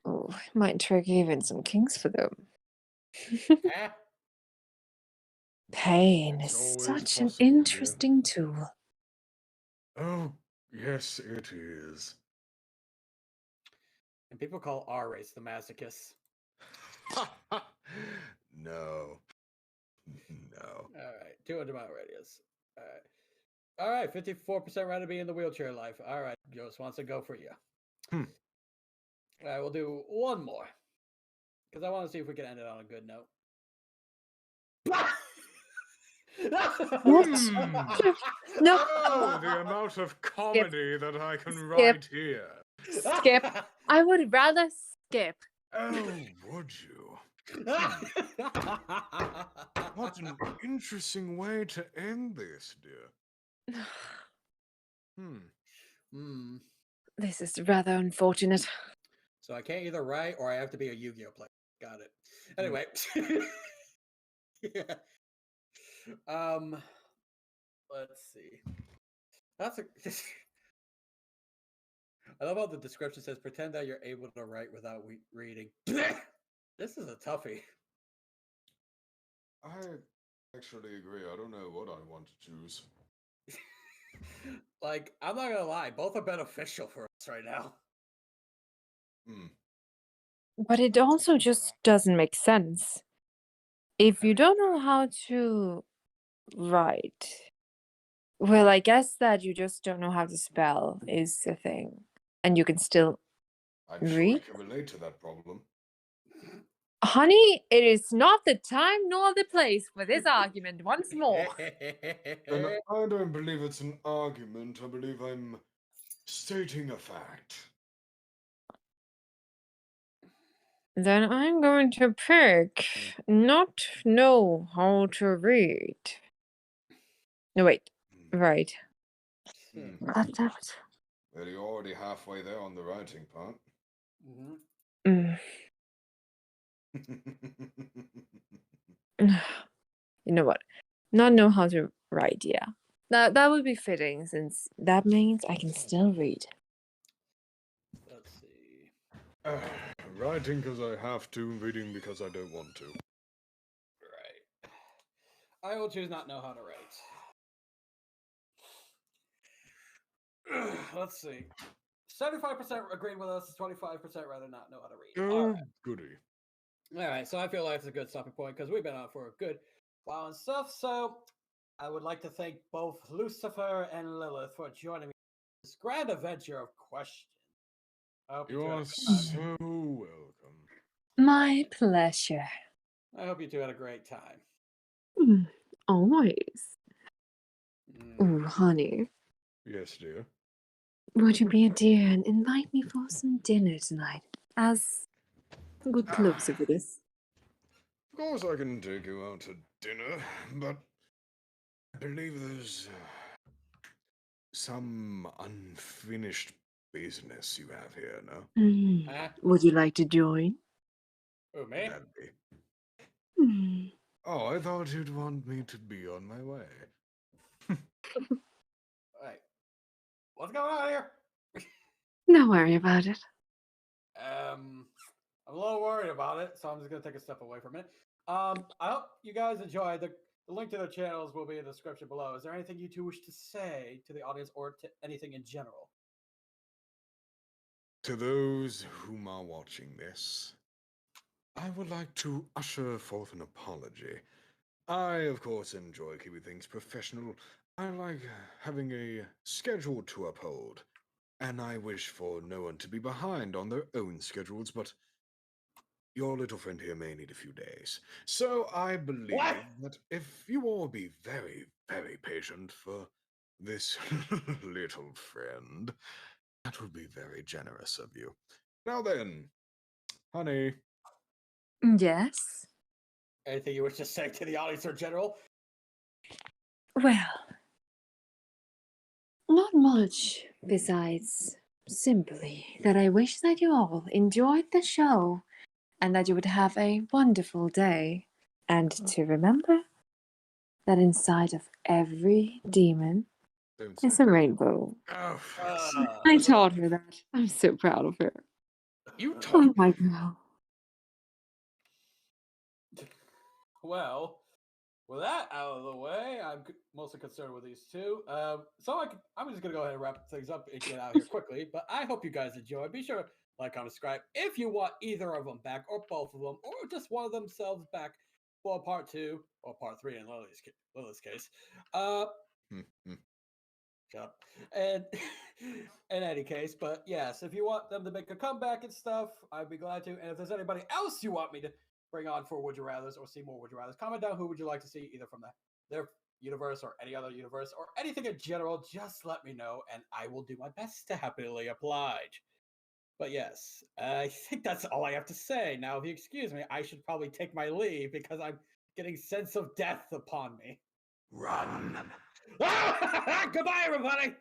Speaker 3: Oh, it might trigger even some kinks for them. Pain is such an interesting tool.
Speaker 2: Oh, yes, it is.
Speaker 1: And people call our race the masochists.
Speaker 2: No. No.
Speaker 1: All right, 200-mile radius. All right, 54% rather be in the wheelchair life. All right, Joe Swanson, go for you. All right, we'll do one more. Because I want to see if we can end it on a good note.
Speaker 3: What? No.
Speaker 2: Oh, the amount of comedy that I can write here.
Speaker 3: Skip. I would rather skip.
Speaker 2: Oh, would you? What an interesting way to end this, dear.
Speaker 3: This is rather unfortunate.
Speaker 1: So I can't either write or I have to be a Yu-Gi-Oh player. Got it. Anyway. Yeah. Let's see. That's a. I love how the description says, "Pretend that you're able to write without reading." This is a toughie.
Speaker 2: I actually agree. I don't know what I want to choose.
Speaker 1: Like, I'm not gonna lie, both are beneficial for us right now.
Speaker 3: But it also just doesn't make sense. If you don't know how to write, well, I guess that you just don't know how to spell is the thing. And you can still read?
Speaker 2: I can relate to that problem.
Speaker 3: Honey, it is not the time nor the place for this argument once more.
Speaker 2: And I don't believe it's an argument. I believe I'm stating a fact.
Speaker 3: Then I'm going to pick not know how to read. No, wait. Right. God damn it.
Speaker 2: Well, you're already halfway there on the writing part.
Speaker 3: You know what? Not know how to write, yeah. That would be fitting, since that means I can still read.
Speaker 1: Let's see.
Speaker 2: Writing because I have to, reading because I don't want to.
Speaker 1: Right. I will choose not know how to write. Let's see. 75% agreed with us, 25% rather not know how to read. All
Speaker 2: Oh,
Speaker 1: right.
Speaker 2: goody.
Speaker 1: All right, so I feel like it's a good stopping point because we've been on for a good while and stuff. So I would like to thank both Lucifer and Lilith for joining me in this grand adventure of questions. I hope
Speaker 2: You
Speaker 1: two had
Speaker 2: are
Speaker 1: a good time.
Speaker 2: so welcome.
Speaker 3: My pleasure.
Speaker 1: I hope you two had a great time.
Speaker 3: Always.
Speaker 1: Mm.
Speaker 3: Ooh, honey.
Speaker 2: Yes, dear.
Speaker 3: Would you be a dear and invite me for some dinner tonight? As good close over this.
Speaker 2: Of course I can take you out to dinner, but I believe there's some unfinished business you have here, no?
Speaker 1: Huh?
Speaker 3: Would you like to join?
Speaker 1: Who, me?
Speaker 2: That'd be.
Speaker 3: Hmm.
Speaker 2: Oh, I thought you'd want me to be on my way.
Speaker 1: Right. What's going on here?
Speaker 3: Don't worry about it.
Speaker 1: I'm a little worried about it, so I'm just gonna take a step away from it. I hope you guys enjoyed. The link to their channels will be in the description below. Is there anything you two wish to say to the audience or to anything in general?
Speaker 2: To those whom are watching this, I would like to usher forth an apology. I, of course, enjoy keeping things professional. I like having a schedule to uphold, and I wish for no one to be behind on their own schedules, but your little friend here may need a few days. So I believe that if you all be very, very patient for this little friend, that would be very generous of you. Now then, honey.
Speaker 3: Yes?
Speaker 1: Anything you wish to say to the audience in general?
Speaker 3: Well, not much besides simply that I wish that you all enjoyed the show and that you would have a wonderful day. And to remember that inside of every demon is a rainbow.
Speaker 2: Oh,
Speaker 3: I taught her that. I'm so proud of her.
Speaker 2: You
Speaker 3: Oh my god.
Speaker 1: Well, with that out of the way, I'm mostly concerned with these two. So I'm just gonna go ahead and wrap things up and get out here quickly. But I hope you guys enjoy. Be sure to like, comment, subscribe if you want either of them back, or both of them, or just one of themselves back for part 2 or part 3 in Lilith's case. Shut up. And in any case, but yes, if you want them to make a comeback and stuff, I'd be glad to. And if there's anybody else you want me to bring on for Would You Rathers or see more Would You Rathers, comment down who would you like to see either from their universe or any other universe or anything in general. Just let me know, and I will do my best to happily oblige. But yes, I think that's all I have to say. Now, if you excuse me, I should probably take my leave because I'm getting sense of death upon me.
Speaker 2: Run.
Speaker 1: Goodbye, everybody!